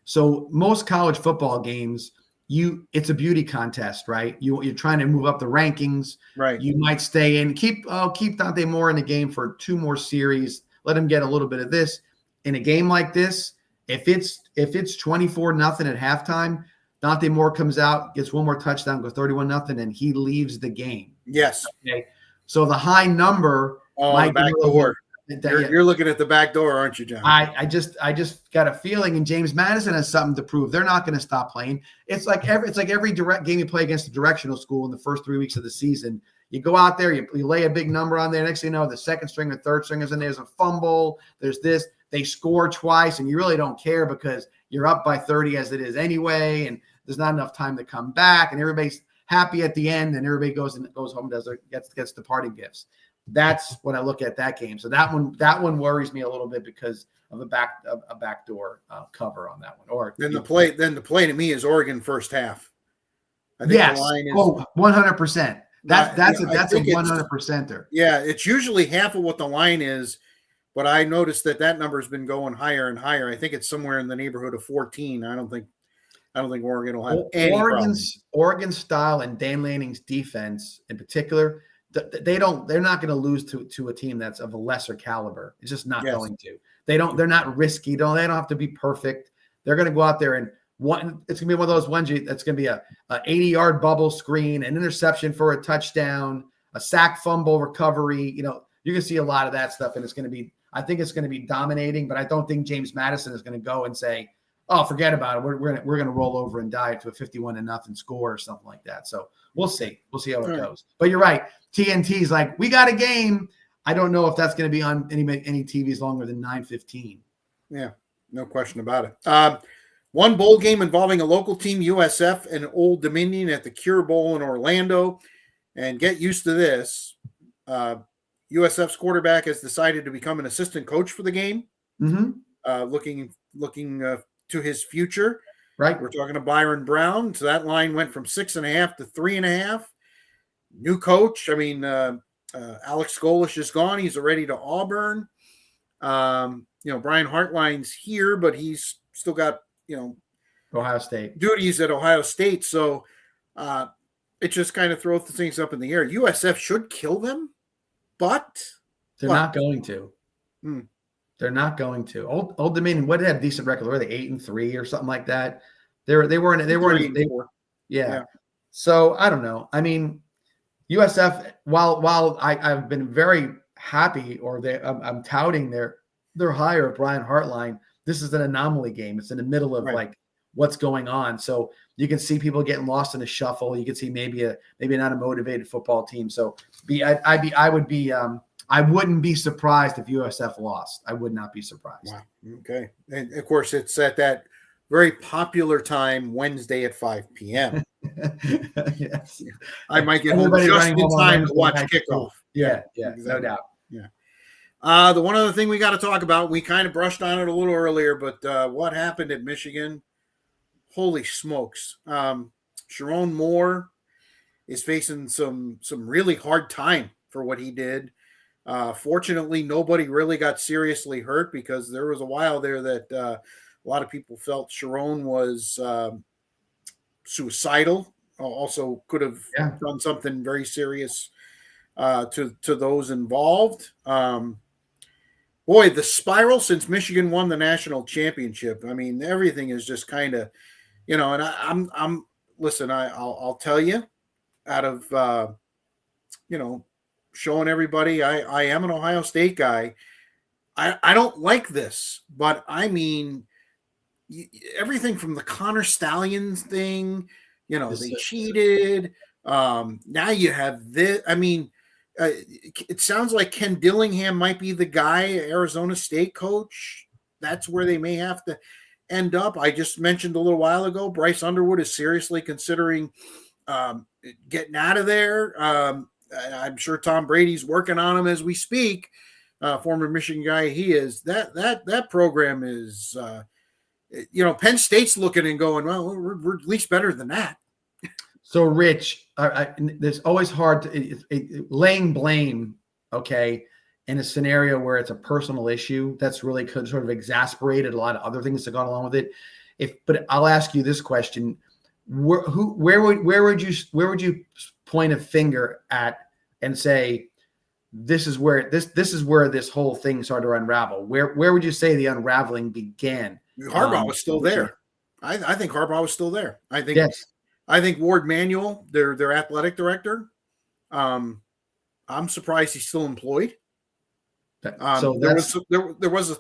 So most college football games, it's a beauty contest, right? You're trying to move up the rankings. Right. You might stay in, keep Dante Moore in the game for 2 more series. Let him get a little bit of this. In a game like this, if it's 24-0 at halftime, Dante Moore comes out, gets 1 more touchdown, goes 31-0, and he leaves the game. Yes. Okay. So the high number might back door. You're looking at the back door, aren't you, John? I just got a feeling, and James Madison has something to prove. They're not going to stop playing. It's like every direct game you play against a directional school in the first 3 weeks of the season. You go out there, you lay a big number on there. Next thing you know, the second string or third string is in. There's a fumble. There's this. They score twice, and you really don't care because you're up by 30 as it is anyway, and there's not enough time to come back, and everybody's happy at the end, and everybody goes home, gets the party gifts. That's when I look at that game. So that one worries me a little bit because of a backdoor cover on that one. Or then the play to me is Oregon first half. I think the line is 100%. That's a 100%er. Yeah, it's usually half of what the line is, but I noticed that number has been going higher and higher. I think it's somewhere in the neighborhood of 14. I don't think Oregon will have any Oregon's style and Dan Lanning's defense in particular. They're not going to lose to a team that's of a lesser caliber. It's just not going to. They're not risky. They don't have to be perfect. They're going to go out there and it's going to be one of those ones that's going to be a 80-yard bubble screen, an interception for a touchdown, a sack fumble recovery. You know, you're going to see a lot of that stuff, and I think it's going to be dominating, but I don't think James Madison is going to go and say, oh, forget about it. We're going to roll over and die to a 51-0 score or something like that. So we'll see. We'll see how it goes. But you're right. TNT's like, we got a game. I don't know if that's going to be on any TVs longer than 9:15. Yeah, no question about it. One bowl game involving a local team, USF and Old Dominion at the Cure Bowl in Orlando. And get used to this. USF's quarterback has decided to become an assistant coach for the game. Looking to his future. Right. We're talking to Byron Brown. So that line went from 6.5 to 3.5. New coach. I mean, Alex Golish is gone. He's already to Auburn. Brian Hartline's here, but he's still got, Ohio State duties at Ohio State. So it just kind of throws the things up in the air. USF should kill them, but they're not going to. They're not going to. Old Dominion, what did they have decent record? Were they 8-3 or something like that? They weren't. Yeah. So I don't know. I mean, USF. While I've been very happy, I'm touting their hire of Brian Hartline. This is an anomaly game. It's in the middle of like what's going on. So you can see people getting lost in the shuffle. You can see maybe not a motivated football team. So I wouldn't be surprised if USF lost. I would not be surprised. Wow. Okay. And of course, it's at that very popular time, Wednesday at 5 p.m. Yes. I might get home just in time to watch kickoff. Yeah, exactly. No doubt. Yeah. The one other thing we got to talk about, we kind of brushed on it a little earlier, but what happened at Michigan? Holy smokes. Sharon Moore is facing some really hard time for what he did. Fortunately, nobody really got seriously hurt because there was a while there that a lot of people felt Sharon was suicidal. Also could have done something very serious to those involved. Boy, the spiral since Michigan won the national championship. I mean, everything is just kind of, and I'm listen, I'll tell you, out of, showing everybody I am an Ohio State guy. I don't like this, but I mean, everything from the Connor Stallions thing, they cheated. Now you have this. I mean, it sounds like Ken Dillingham might be the guy, Arizona State coach. That's where they may have to end up. I just mentioned a little while ago, Bryce Underwood is seriously considering getting out of there. I'm sure Tom Brady's working on him as we speak. Former Michigan guy he is. That program is, Penn State's looking and going, well, we're at least better than that. So, Rich, there's always hard to laying blame, in a scenario where it's a personal issue that's really sort of exasperated a lot of other things that gone along with it. But I'll ask you this question: where would you point a finger at and say this is where this whole thing started to unravel? Where would you say the unraveling began? Harbaugh was still there. I think Harbaugh was still there. I think yes. I think Ward Manuel, their athletic director, I'm surprised he's still employed. So there was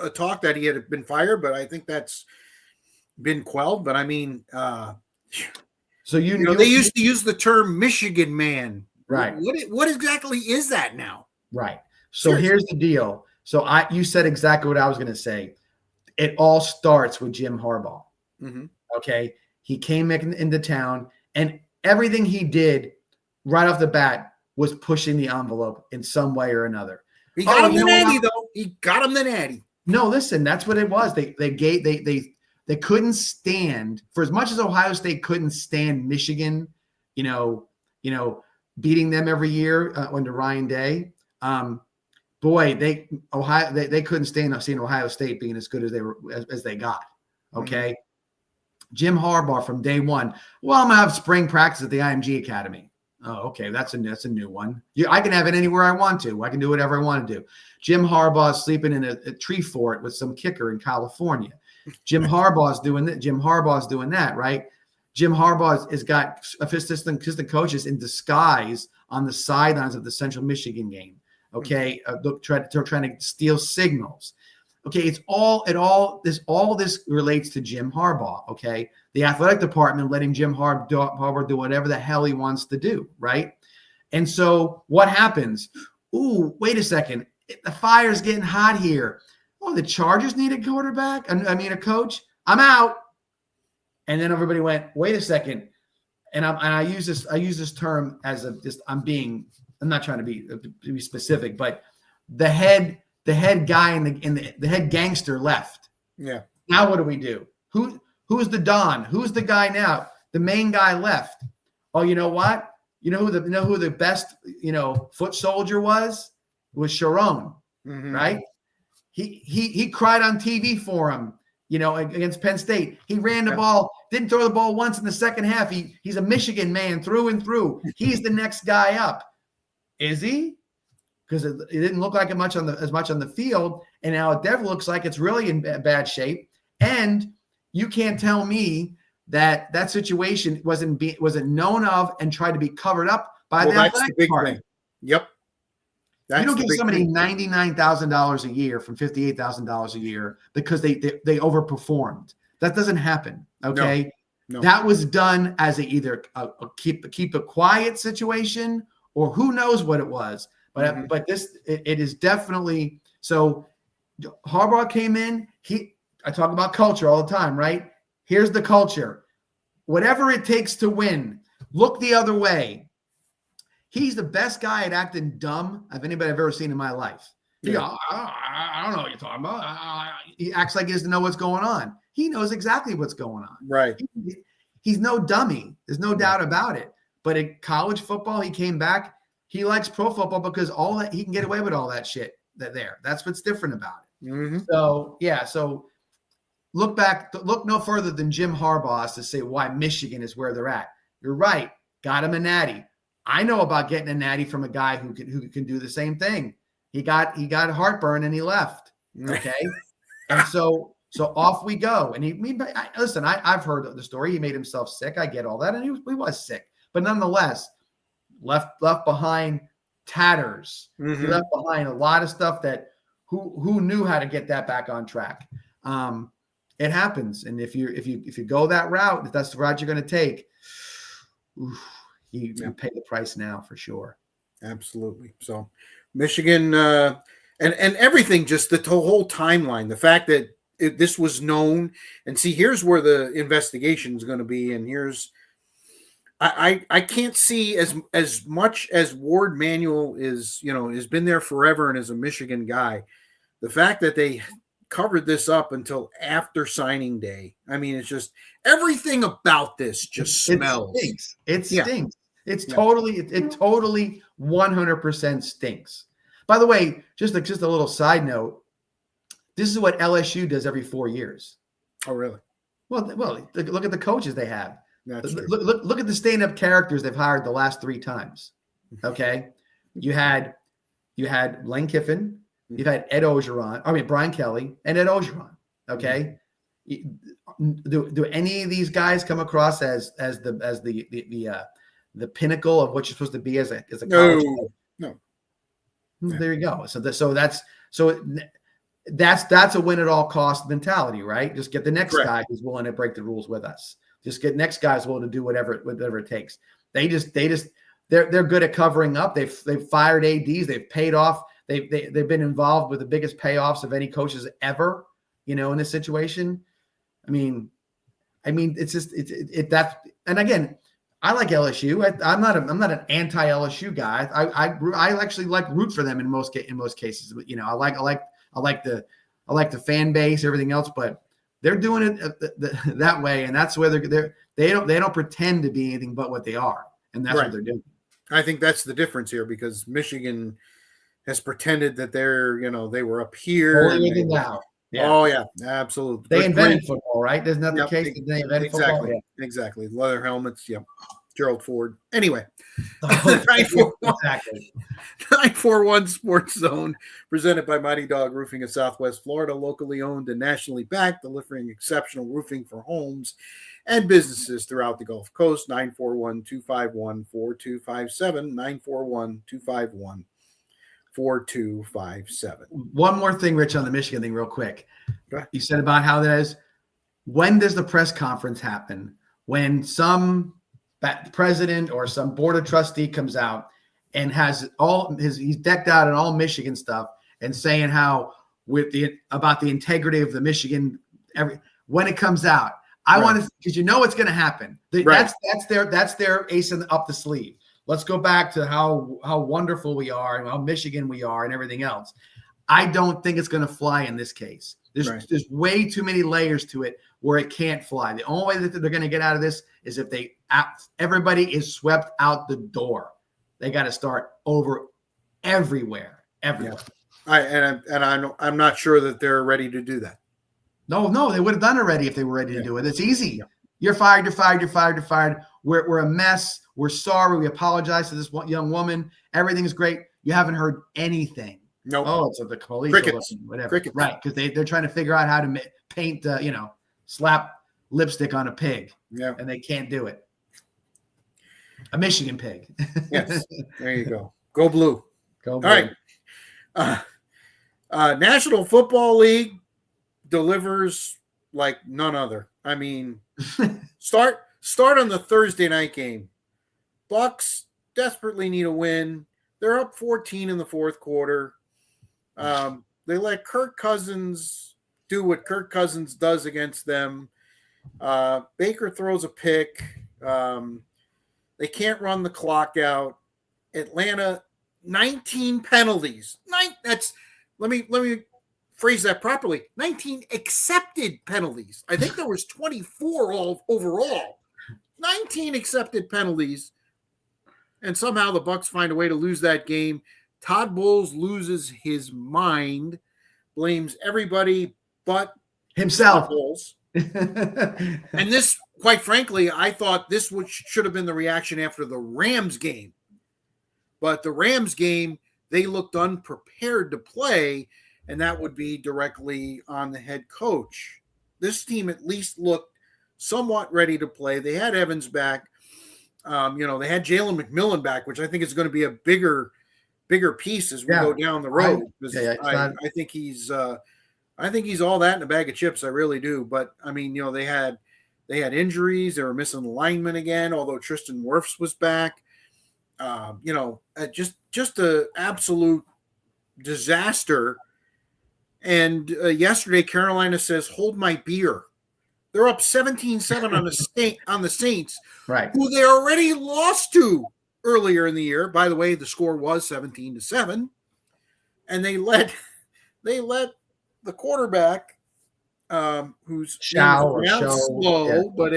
a talk that he had been fired, but I think that's been quelled. But I mean, so they used to use the term Michigan man. Right. What exactly is that now? Right. So Seriously. here's the deal. So you said exactly what I was going to say. It all starts with Jim Harbaugh. Mm-hmm. Okay. He came into town, and everything he did right off the bat was pushing the envelope in some way or another. He got him the natty, though. He got him the natty. No, listen, that's what it was. They couldn't stand, for as much as Ohio State couldn't stand Michigan, beating them every year under Ryan Day. Boy, they couldn't stand seeing Ohio State being as good as they got. Okay. Mm-hmm. Jim Harbaugh from day one. Well, I'm gonna have spring practice at the IMG Academy. Oh, okay, that's a new one. I can have it anywhere I want to. I can do whatever I want to do. Jim Harbaugh is sleeping in a tree fort with some kicker in California. Jim Harbaugh's doing that. Jim Harbaugh's doing that, right? Jim Harbaugh has got assistant coaches in disguise on the sidelines of the Central Michigan game. Okay, trying to steal signals. Okay, all this relates to Jim Harbaugh. Okay, the athletic department letting Jim Harbaugh do whatever the hell he wants to do, right? And so what happens? Ooh, wait a second, the fire's getting hot here. Oh, the Chargers need a quarterback. A coach. I'm out. And then everybody went, wait a second. And I use this term as I'm not trying to be specific, but the head guy the head gangster left. Yeah. Now what do we do? Who's the Don? Who's the guy now? The main guy left. Oh, you know what? You know who the best foot soldier was? It was Sharon, mm-hmm. right? He cried on TV for him, against Penn State. He ran the ball, didn't throw the ball once in the second half. He's a Michigan man through and through. He's the next guy up. Is he? Because it didn't look like as much on the field, and now it definitely looks like it's really in bad shape. And you can't tell me that situation wasn't known of and tried to be covered up by the athletic department. Thing. Yep. You don't give somebody $99,000 a year from $58,000 a year because they overperformed. That doesn't happen. Okay. No. That was done as either keep a quiet situation, or who knows what it was. But mm-hmm. but it is definitely so. Harbaugh came in. I talk about culture all the time, right? Here's the culture. Whatever it takes to win. Look the other way. He's the best guy at acting dumb I've ever seen in my life. Yeah. I don't know what you're talking about. He acts like he doesn't know what's going on. He knows exactly what's going on. Right. He's no dummy. There's no doubt about it. But in college football, he came back. He likes pro football because all that he can get away with all that shit That's what's different about it. Mm-hmm. So, yeah. So look no further than Jim Harbaugh to say why Michigan is where they're at. You're right. Got him a natty. I know about getting a natty from a guy who can do the same thing. He got heartburn and he left. Okay. And so off we go. And listen, I've heard the story. He made himself sick. I get all that. And he was sick, but nonetheless left behind tatters. Mm-hmm. He left behind a lot of stuff that who knew how to get that back on track. It happens. And if you go that route, if that's the route you're going to take, you pay the price now for sure. Absolutely. So Michigan and everything, just the whole timeline, the fact that this was known, and see, here's where the investigation is going to be. And here's, I can't see as much as Ward Manuel has been there forever and is a Michigan guy. The fact that they covered this up until after signing day. I mean, it's just everything about this just smells. It stinks. It's totally 100% stinks. By the way, just a little side note. This is what LSU does every 4 years. Oh, really? Well, look at the coaches they have. That's true. Look at the stand-up characters they've hired the last 3 times. Okay, you had Lane Kiffin, you've had Brian Kelly and Ed Ogeron. Okay, do any of these guys come across as the pinnacle of what you're supposed to be as a college? No. Yeah. There you go. That's a win at all cost mentality, right? Just get the next Correct. guy who's willing to break the rules with us. Just get next guys willing to do whatever it takes. They're good at covering up. They've fired ADs. They've paid off. They've been involved with the biggest payoffs of any coaches ever, in this situation. I mean, it's just that's, and again, I like LSU. I'm not an anti LSU guy. I actually like root for them in most cases. I like the fan base, everything else, but they're doing it that way, and that's where they don't pretend to be anything but what they are, and that's what they're doing. I think that's the difference here, because Michigan has pretended that they were up here. Yeah. Oh yeah, absolutely. They invented football, right? Isn't that the case? That they invented football? Yeah. Exactly. Leather helmets. Yep. Gerald Ford. Anyway, exactly. 941 Sports Zone, presented by Mighty Dog Roofing of Southwest Florida, locally owned and nationally backed, delivering exceptional roofing for homes and businesses throughout the Gulf Coast. 941-251-4257, 941-251-4257. One more thing, Rich, on the Michigan thing real quick. Okay. You said about how that is. When does the press conference happen? When some president or some board of trustee comes out and has he's decked out in all Michigan stuff and saying how about the integrity of the Michigan, when it comes out, I want to, because it's going to happen. That's their ace up the sleeve. Let's go back to how wonderful we are and how Michigan we are and everything else. I don't think it's going to fly in this case. There's way too many layers to it where it can't fly. The only way that they're going to get out of this is if everybody is swept out the door. They got to start over everywhere. Yeah. I'm not sure that they're ready to do that. No, they would have done it already if they were ready to do it. It's easy. Yeah. You're fired. We're a mess. We're sorry. We apologize to this young woman. Everything's great. You haven't heard anything. No. Oh, it's the police. Crickets. Whatever. Crickets. Right, because they're trying to figure out how to paint, slap lipstick on a pig. Yeah. And they can't do it. A Michigan pig. Yes. There you go. Go blue. Go blue. All right. National Football League delivers like none other. I mean, start on the Thursday night game. Bucks desperately need a win. They're up 14 in the fourth quarter. They let Kirk Cousins do what Kirk Cousins does against them. Baker throws a pick. They can't run the clock out. Atlanta, 19 penalties. Let me phrase that properly. 19 accepted penalties. I think there was 24 overall. 19 accepted penalties. And somehow the Bucks find a way to lose that game. Todd Bowles loses his mind, blames everybody but himself. Todd Bowles. And this, quite frankly, I thought this should have been the reaction after the Rams game. But the Rams game, they looked unprepared to play, and that would be directly on the head coach. This team at least looked somewhat ready to play. They had Evans back. They had Jalen McMillan back, which I think is going to be a bigger piece as we go down the road. I think he's all that in a bag of chips. I really do. But I mean, they had injuries. They were missing linemen again, although Tristan Wirfs was back. Just a absolute disaster. And yesterday, Carolina says, "Hold my beer." They're up 17-7 on the Saints, right? Who they already lost to earlier in the year. By the way, the score was 17-7, and they let the quarterback, who's slow, but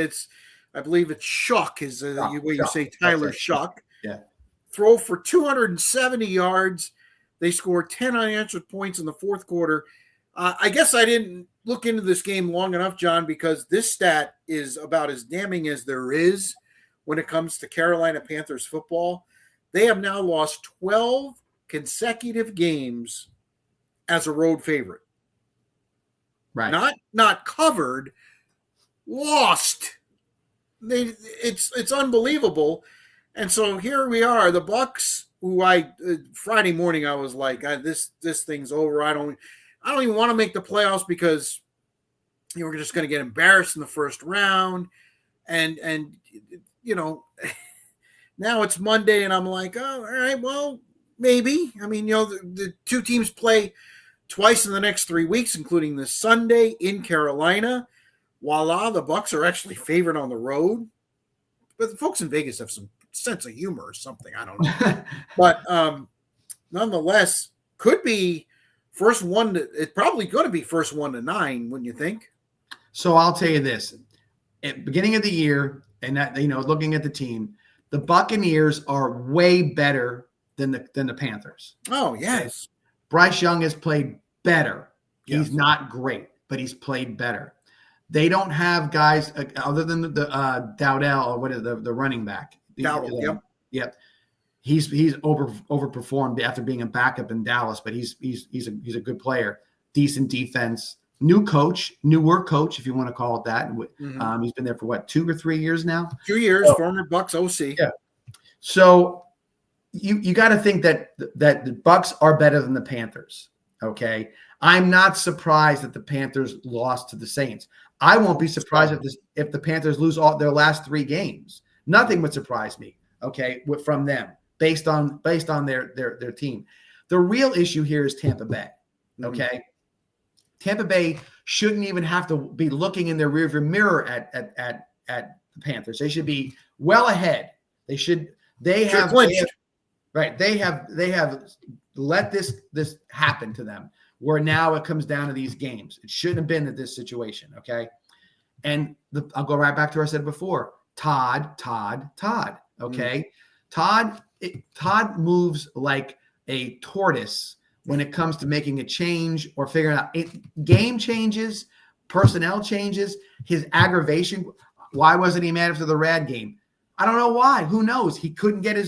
I believe it's Shuck is the way you say Tyler Shuck. Yeah, throw for 270 yards. They scored 10 unanswered points in the fourth quarter. I guess I didn't look into this game long enough, John, because this stat is about as damning as there is when it comes to Carolina Panthers football. They have now lost 12 consecutive games as a road favorite. Right. Not covered, lost. It's unbelievable. And so here we are. The Bucks who I Friday morning I was like, this thing's over. I don't even want to make the playoffs because we're just going to get embarrassed in the first round, and now it's Monday, and I'm like, oh, all right, well, maybe. I mean, the two teams play twice in the next 3 weeks, including this Sunday in Carolina. Voila, the Bucks are actually favored on the road, but the folks in Vegas have some sense of humor or something. I don't know, but nonetheless, could be first one. It's probably going to be first 1 to 9, wouldn't you think? So I'll tell you this: at the beginning of the year, and that looking at the team, the Buccaneers are way better than the Panthers. Oh yes, Bryce Young has played better. Yes. He's not great, but he's played better. They don't have guys other than the Dowdell, or what is the running back? Dowdell, yep. He's overperformed after being a backup in Dallas, but he's a good player, decent defense, newer coach, if you want to call it that. Mm-hmm. He's been there for what, 2 or 3 years now? 2 years, former Bucks OC. Yeah. So you got to think that the Bucks are better than the Panthers. Okay, I'm not surprised that the Panthers lost to the Saints. I won't be surprised if the Panthers lose all their last 3 games. Nothing would surprise me. Okay, from them based on their team. The real issue here is Tampa Bay. Okay, mm-hmm. Tampa Bay shouldn't even have to be looking in their rearview mirror at the Panthers. They should be well ahead. They have let this happen to them, where now it comes down to these games. It shouldn't have been at this situation, okay? And I'll go right back to what I said before. Todd, okay? Mm-hmm. Todd moves like a tortoise when it comes to making a change or figuring out game changes, personnel changes, his aggravation. Why wasn't he mad after the Rad game? I don't know why. Who knows? He couldn't get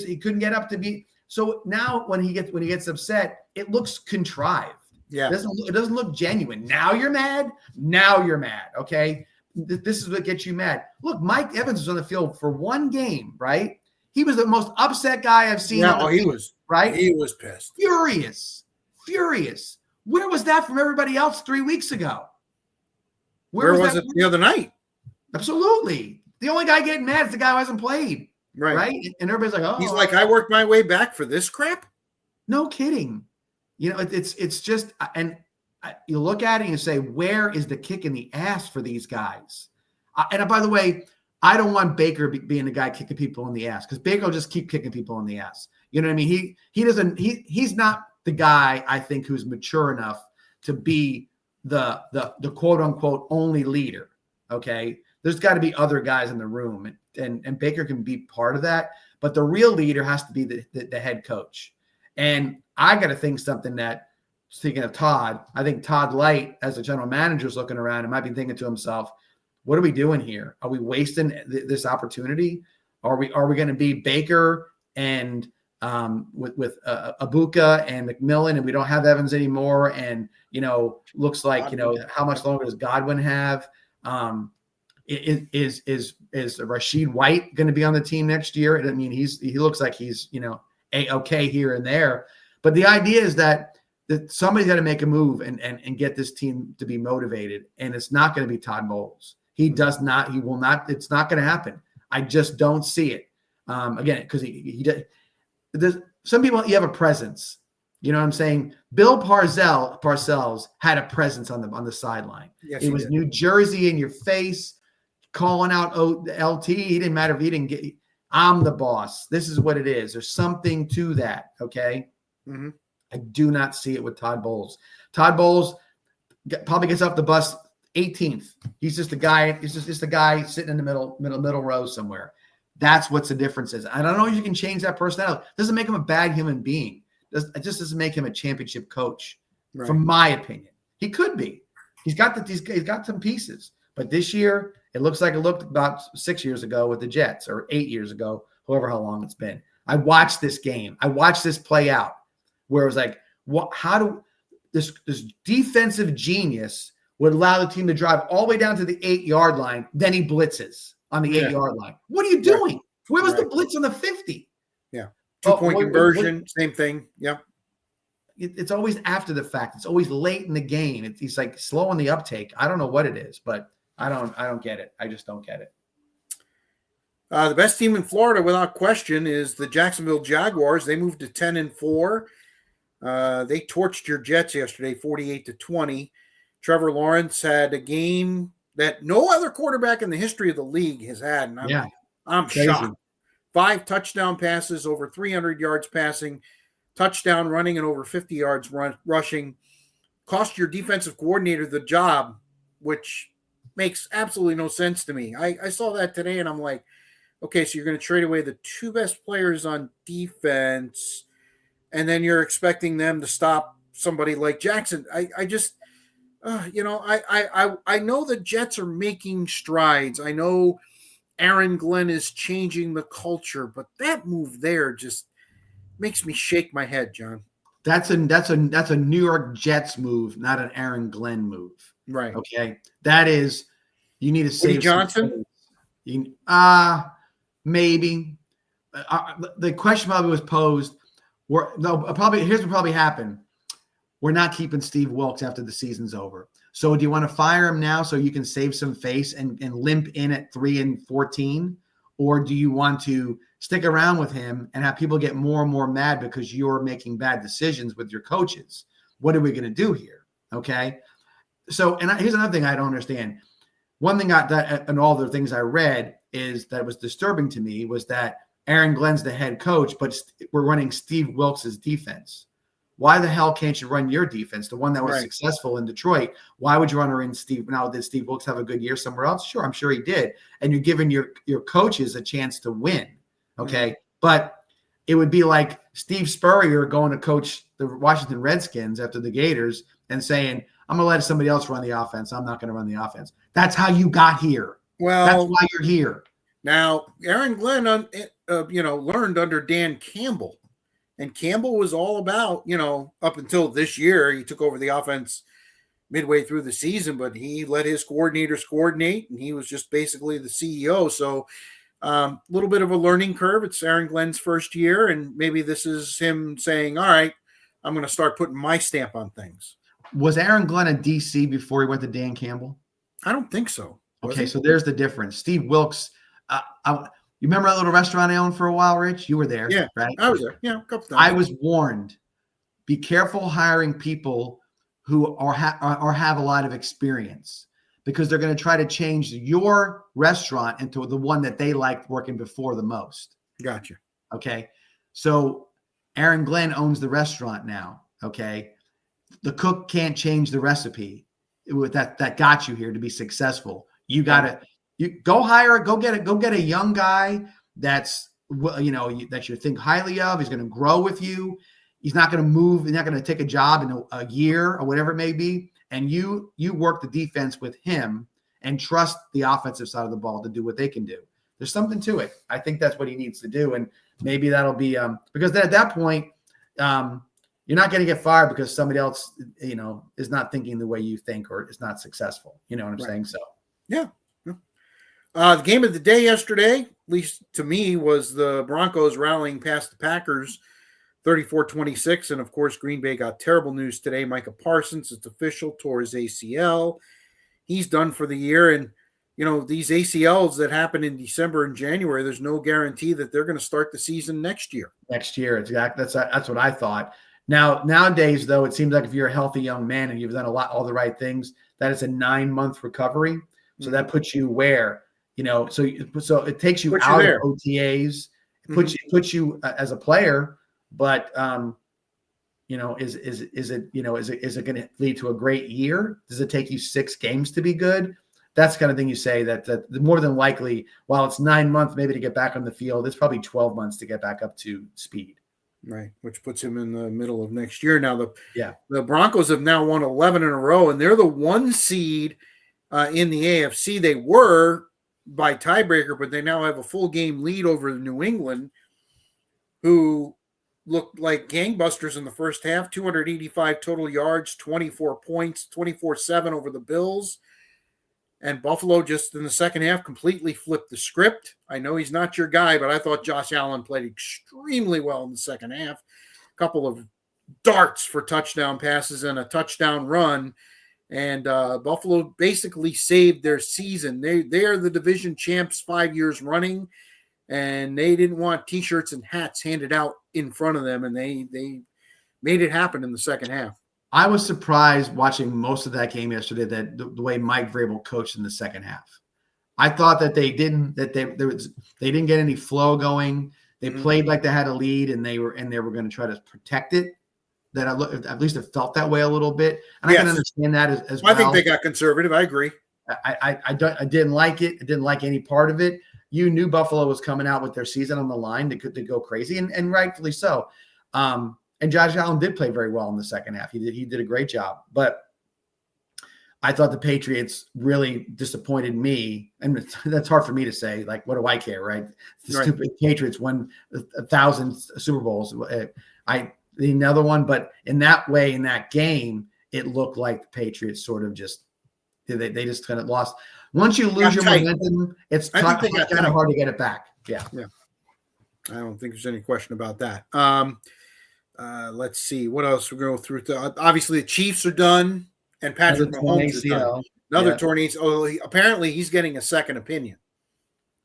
up to be. So now when he gets upset, it looks contrived. Yeah. It doesn't look genuine. Now you're mad. Okay. This is what gets you mad. Look, Mike Evans was on the field for 1 game, right? He was the most upset guy I've seen. Yeah, he was. Right? He was pissed. Furious. Where was that from everybody else 3 weeks ago? Where was it the other night? Absolutely. The only guy getting mad is the guy who hasn't played. Right. And everybody's like, oh. He's like, I worked my way back for this crap? No kidding. It's just, and you look at it and you say, where is the kick in the ass for these guys? And by the way, I don't want Baker being the guy kicking people in the ass, because Baker will just keep kicking people in the ass. You know what I mean? He's not the guy, I think, who's mature enough to be the quote unquote only leader. Okay. There's got to be other guys in the room, and Baker can be part of that. But the real leader has to be the head coach. And I got to think something that, speaking of Todd, I think Todd Light, as a general manager, is looking around and might be thinking to himself, what are we doing here? Are we wasting this opportunity? Are we going to be Baker and with Abuka and McMillan, and we don't have Evans anymore? And, looks like, how much longer does Godwin have? Is Rashid White going to be on the team next year? I mean, he looks like he's, okay here and there. But the idea is that somebody's got to make a move and get this team to be motivated. And it's not going to be Todd Bowles. He will not. It's not going to happen. I just don't see it. Again, because there's some people, you have a presence. You know what I'm saying? Bill Parcells had a presence on the sideline. Yes, it was did. New Jersey in your face, calling out LT. He didn't matter if he didn't get. I'm the boss. This is what it is. There's something to that. Okay. Mm-hmm. I do not see it with Todd Bowles. Todd Bowles probably gets off the bus 18th. He's just a guy. He's just a guy sitting in the middle row somewhere. That's what the difference is. I don't know if you can change that personality. It doesn't make him a bad human being. It just doesn't make him a championship coach, right, from my opinion. He could be. He's got some pieces. But this year, it looks like it looked about 6 years ago with the Jets, or 8 years ago, however how long it's been. I watched this game. I watched this play out, where it was like, how do this defensive genius would allow the team to drive all the way down to the 8-yard line, then he blitzes on the 8-yard line. What are you doing? Where was the blitz on the 50? Yeah. 2-point conversion, same thing. Yeah. It's always after the fact. It's always late in the game. He's like slowing the uptake. I don't know what it is, but I don't get it. I just don't get it. The best team in Florida, without question, is the Jacksonville Jaguars. They moved to 10-4. They torched your Jets yesterday, 48-20. Trevor Lawrence had a game that no other quarterback in the history of the league has had. And I'm shocked. 5 touchdown passes, over 300 yards passing, touchdown running, and over 50 yards rushing. Cost your defensive coordinator the job, which makes absolutely no sense to me. I saw that today, and I'm like, okay, so you're going to trade away the 2 best players on defense, and then you're expecting them to stop somebody like Jackson. I just, I know the Jets are making strides. I know Aaron Glenn is changing the culture, but that move there just makes me shake my head, John. That's a New York Jets move, not an Aaron Glenn move. Right. Okay. That is, you need to save Johnson. Maybe. The question probably was posed. Here's what probably happened. We're not keeping Steve Wilkes after the season's over. So do you want to fire him now so you can save some face and limp in at 3-14? Or do you want to stick around with him and have people get more and more mad because you're making bad decisions with your coaches? What are we going to do here? Okay. So, here's another thing I don't understand. One thing and all the things I read is that was disturbing to me was that Aaron Glenn's the head coach, but we're running Steve Wilkes' defense. Why the hell can't you run your defense, the one that was successful in Detroit? Why would you run her in Steve? Now, did Steve Wilkes have a good year somewhere else? Sure, I'm sure he did. And you're giving your coaches a chance to win, okay? Mm-hmm. But it would be like Steve Spurrier going to coach the Washington Redskins after the Gators and saying, I'm going to let somebody else run the offense. I'm not going to run the offense. That's how you got here. Well, that's why you're here. Now, Aaron Glenn, learned under Dan Campbell. And Campbell was all about, up until this year, he took over the offense midway through the season, but he let his coordinators coordinate, and he was just basically the CEO. So a little bit of a learning curve. It's Aaron Glenn's first year, and maybe this is him saying, all right, I'm going to start putting my stamp on things. Was Aaron Glenn a DC before he went to Dan Campbell? I don't think so. Okay, so there's the difference. Steve Wilkes, you remember that little restaurant I owned for a while, Rich? You were there, right? I was there. Yeah, a couple times. I was warned, be careful hiring people who have a lot of experience because they're going to try to change your restaurant into the one that they liked working before the most. Gotcha. Okay, so Aaron Glenn owns the restaurant now, okay? The cook can't change the recipe that got you here to be successful. You got to get a young guy that you think highly of. He's going to grow with you. He's not going to move. He's not going to take a job in a year or whatever it may be. And you work the defense with him and trust the offensive side of the ball to do what they can do. There's something to it. I think that's what he needs to do. And maybe that'll be because then at that point, you're not going to get fired because somebody else, is not thinking the way you think or is not successful. You know what I'm saying? So, yeah. The game of the day yesterday, at least to me, was the Broncos rallying past the Packers 34-26. And, of course, Green Bay got terrible news today. Micah Parsons, it's official, tore his ACL. He's done for the year. And, these ACLs that happen in December and January, there's no guarantee that they're going to start the season next year. Exactly. That's what I thought. Now, nowadays, though, it seems like if you're a healthy young man and you've done all the right things, that is a 9-month recovery. So that puts you where, so it takes you out of OTAs, it puts you as a player, but is it going to lead to a great year? Does it take you 6 games to be good? That's the kind of thing you say that more than likely, while it's 9 months maybe to get back on the field, it's probably 12 months to get back up to speed. Right, which puts him in the middle of next year. Now the Broncos have now won 11 in a row, and they're the 1 seed in the AFC. They were by tiebreaker, but they now have a full game lead over New England, who looked like gangbusters in the first half. 285 total yards, 24 points, 24-7 over the Bills. And Buffalo just in the second half completely flipped the script. I know he's not your guy, but I thought Josh Allen played extremely well in the second half. A couple of darts for touchdown passes and a touchdown run. And Buffalo basically saved their season. They are the division champs 5 years running, and they didn't want T-shirts and hats handed out in front of them, and they made it happen in the second half. I was surprised watching most of that game yesterday that the way Mike Vrabel coached in the second half. I thought that they didn't get any flow going. They played like they had a lead and they were going to try to protect it. That at least it felt that way a little bit, and I can understand that as well. I think they got conservative. I agree. I didn't like it. I didn't like any part of it. You knew Buffalo was coming out with their season on the line to go crazy, and rightfully so. And Josh Allen did play very well in the second half. He did a great job. But I thought the Patriots really disappointed me. And that's hard for me to say. Like, what do I care, right? Stupid Patriots won 1,000 Super Bowls. Another one. But in that way, in that game, it looked like the Patriots sort of just they just kind of lost. Once you lose your momentum, it's kind of hard to get it back. Yeah. I don't think there's any question about that. Let's see what else we're going through. Obviously, the Chiefs are done, and Patrick Mahomes is done. Another torn ACL. Apparently, he's getting a second opinion.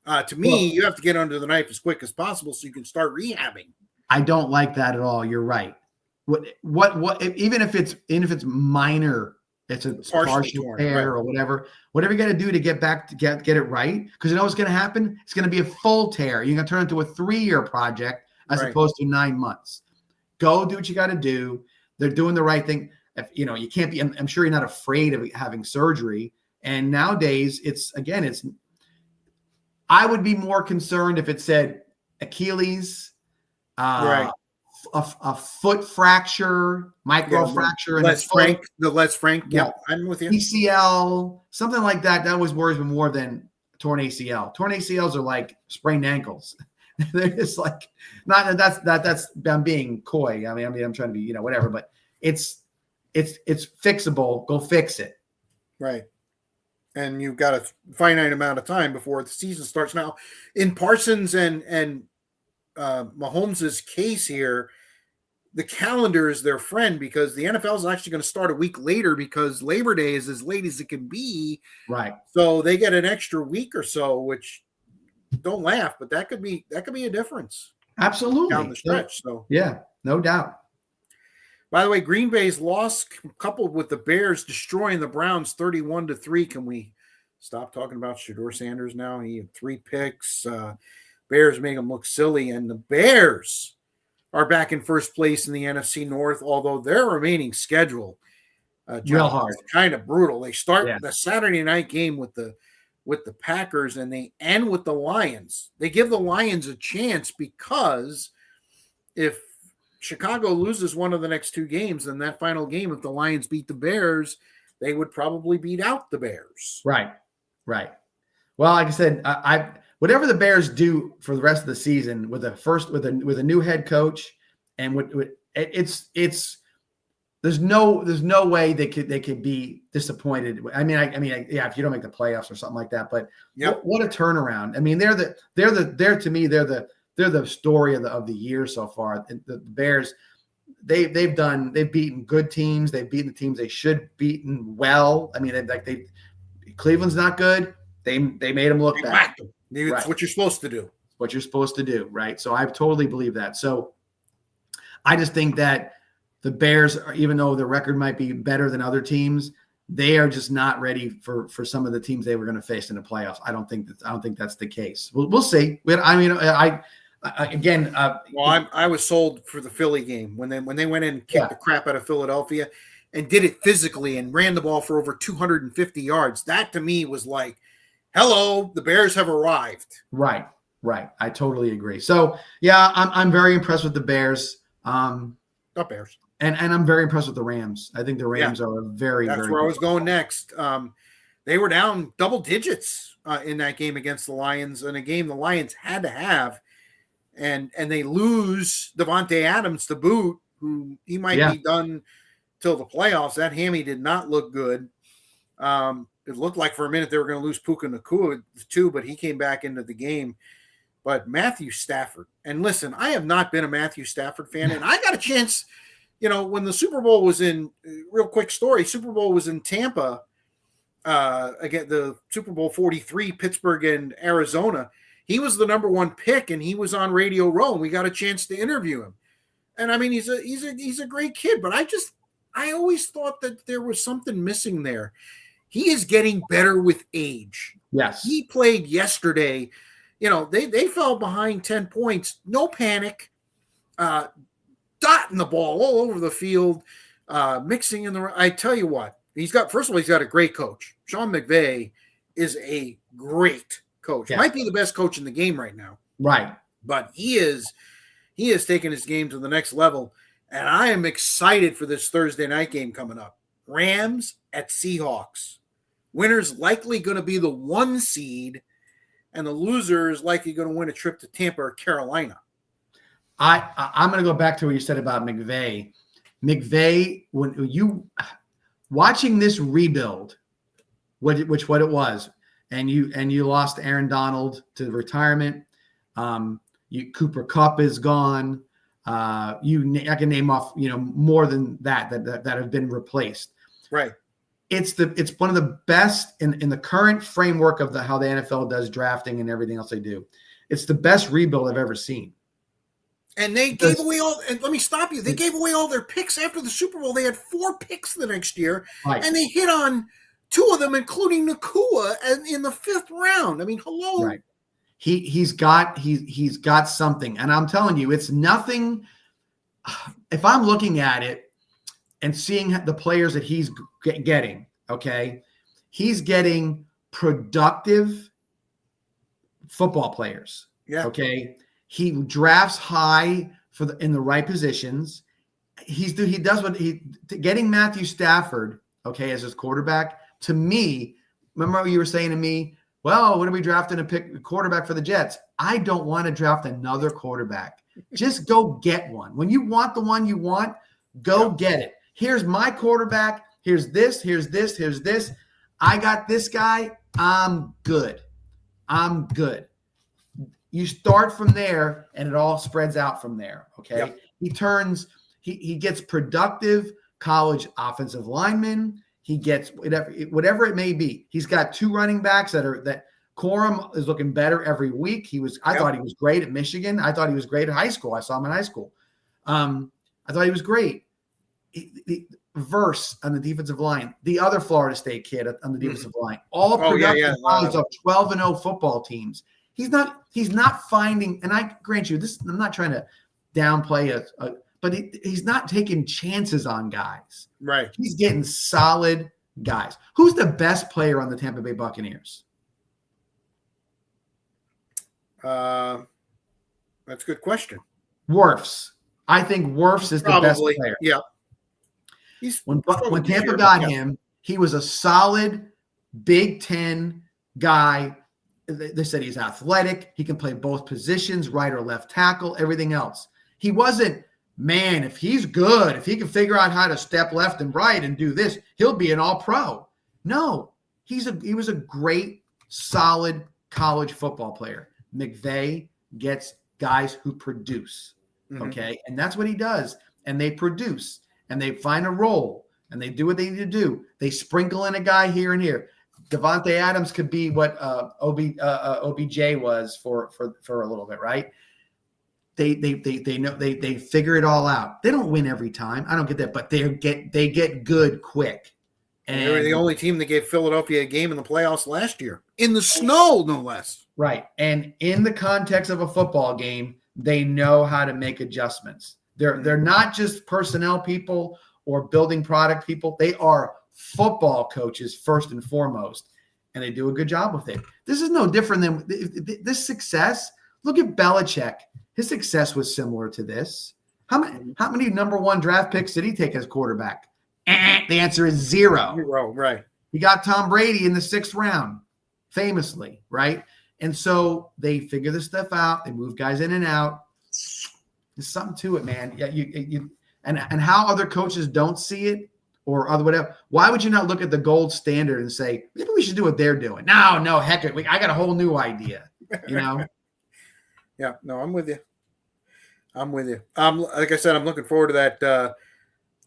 To me, you have to get under the knife as quick as possible so you can start rehabbing. I don't like that at all. You're right. What? Even if it's minor, it's a partial tear or whatever. Whatever you got to do to get back to get it right, because you know what's going to happen. It's going to be a full tear. You're going to turn it into a 3-year project as opposed to 9 months. Go do what you got to do. They're doing the right thing. If, you can't be. I'm sure you're not afraid of having surgery. And nowadays, I would be more concerned if it said Achilles, a foot fracture, microfracture, the Les Frank. Yeah, I'm with you. PCL, something like that. That always worries me more than torn ACL. Torn ACLs are like sprained ankles. They're just like that's I'm being coy. I mean, I'm trying to be, whatever, but it's fixable. Go fix it. Right. And you've got a finite amount of time before the season starts. Now, in Parsons and Mahomes' case here, the calendar is their friend because the NFL is actually going to start a week later because Labor Day is as late as it can be. Right. So they get an extra week or so, which don't laugh, but that could be a difference. Absolutely. Down the stretch. So yeah, no doubt. By the way, Green Bay's loss coupled with the Bears destroying the Browns 31-3. Can we stop talking about Shedeur Sanders now? He had 3 picks. Bears make him look silly, and the Bears are back in first place in the NFC North, although their remaining schedule real hard, is kind of brutal. They start the Saturday night game with the Packers, and they end with the Lions. They give the Lions a chance because if Chicago loses one of the next 2 games, then that final game, if the Lions beat the Bears, they would probably beat out the Bears. Right. Well, like I said, whatever the Bears do for the rest of the season with a new head coach, and there's no way they could be disappointed. I mean, if you don't make the playoffs or something like that, but what a turnaround! I mean, they're the story of the year so far. The Bears, they've beaten good teams. They've beaten the teams they should beaten well. I mean, Cleveland's not good. They made them look bad. It's what you're supposed to do. What you're supposed to do, right? So I totally believe that. So I just think that the Bears, even though their record might be better than other teams, they are just not ready for some of the teams they were going to face in the playoffs. I don't think that's the case. We'll see. I was sold for the Philly game when they went in and kicked the crap out of Philadelphia and did it physically and ran the ball for over 250 yards. That to me was like, hello, the Bears have arrived. Right. I totally agree. So yeah, I'm very impressed with the Bears. The Bears. And I'm very impressed with the Rams. I think the Rams are a very, that's very where I was going next. They were down double digits in that game against the Lions, in a game the Lions had to have. And they lose Devontae Adams to boot, who he might be done till the playoffs. That hammy did not look good. it looked like for a minute they were going to lose Puka Nacua too, but he came back into the game. But Matthew Stafford, and listen, I have not been a Matthew Stafford fan, and I got a chance, when the Super Bowl was in, real quick story, Super Bowl was in Tampa, again, the Super Bowl 43, Pittsburgh and Arizona. He was the number one pick, and he was on Radio Row, and we got a chance to interview him. And I mean, he's a great kid, but I always thought that there was something missing there. He is getting better with age. Yes. He played yesterday. They fell behind 10 points. No panic. Dotting the ball all over the field, mixing in the. I tell you what, first of all, he's got a great coach. Sean McVay is a great coach. Yeah. Might be the best coach in the game right now. Right. But he is taking his game to the next level. And I am excited for this Thursday night game coming up. Rams at Seahawks. Winner's likely going to be the 1 seed, and the loser is likely going to win a trip to Tampa or Carolina. I'm going to go back to what you said about McVay. McVay, when you watching this rebuild, what it was, and you lost Aaron Donald to retirement. Cooper Kupp is gone. I can name off more than that have been replaced. Right. It's one of the best in the current framework of how the NFL does drafting and everything else they do. It's the best rebuild I've ever seen. And they gave away and let me stop you. They gave away all their picks after the Super Bowl. They had 4 picks the next year, right. And they hit on 2 of them, including Nacua, in the 5th round. I mean, hello. Right. He's got something, and I'm telling you, it's nothing. If I'm looking at it and seeing the players that he's getting, okay, he's getting productive football players. Yeah. Okay. He drafts high in the right positions. Getting Matthew Stafford, okay, as his quarterback. To me, remember what you were saying to me? Well, when are we drafting a quarterback for the Jets? I don't want to draft another quarterback. Just go get one. When you want the one you want, go get it. Here's my quarterback. Here's this. Here's this. Here's this. I got this guy. I'm good. You start from there, and it all spreads out from there, okay? Yep. He gets productive college offensive linemen. He gets whatever it may be. He's got 2 running backs that Corum is looking better every week. I thought he was great at Michigan. I thought he was great at high school. I saw him in high school. I thought he was great. Verse on the defensive line, the other Florida State kid on the defensive line, all productive guys of 12-0 football teams. He's not finding, and I grant you this. I'm not trying to downplay but he's not taking chances on guys. Right. He's getting solid guys. Who's the best player on the Tampa Bay Buccaneers? That's a good question. Wirfs. I think Wirfs is the best player. Yeah. When Tampa got him, he was a solid Big Ten guy. They said he's athletic. He can play both positions, right or left tackle, everything else. He wasn't, man, if he's good, if he can figure out how to step left and right and do this, he'll be an all-pro. No, he was a great, solid college football player. McVay gets guys who produce, okay? And that's what he does. And they produce, and they find a role, and they do what they need to do. They sprinkle in a guy here and here. Devontae Adams could be what OBJ was for a little bit, right? They know they figure it all out. They don't win every time. I don't get that, but they get good quick. And they were the only team that gave Philadelphia a game in the playoffs last year, in the snow, no less. Right, and in the context of a football game, they know how to make adjustments. They're not just personnel people or building product people. They are football coaches first and foremost, and they do a good job with it. This is no different than this success. Look at Belichick. His success was similar to this. How many number 1 draft picks did he take as quarterback? The answer is 0. 0, right. He got Tom Brady in the 6th round, famously, right? And so they figure this stuff out. They move guys in and out. There's something to it, man. Yeah, and how other coaches don't see it, or other whatever. Why would you not look at the gold standard and say, maybe we should do what they're doing? No, heck it. I got a whole new idea, you know? Yeah, no, I'm with you. Like I said, I'm looking forward to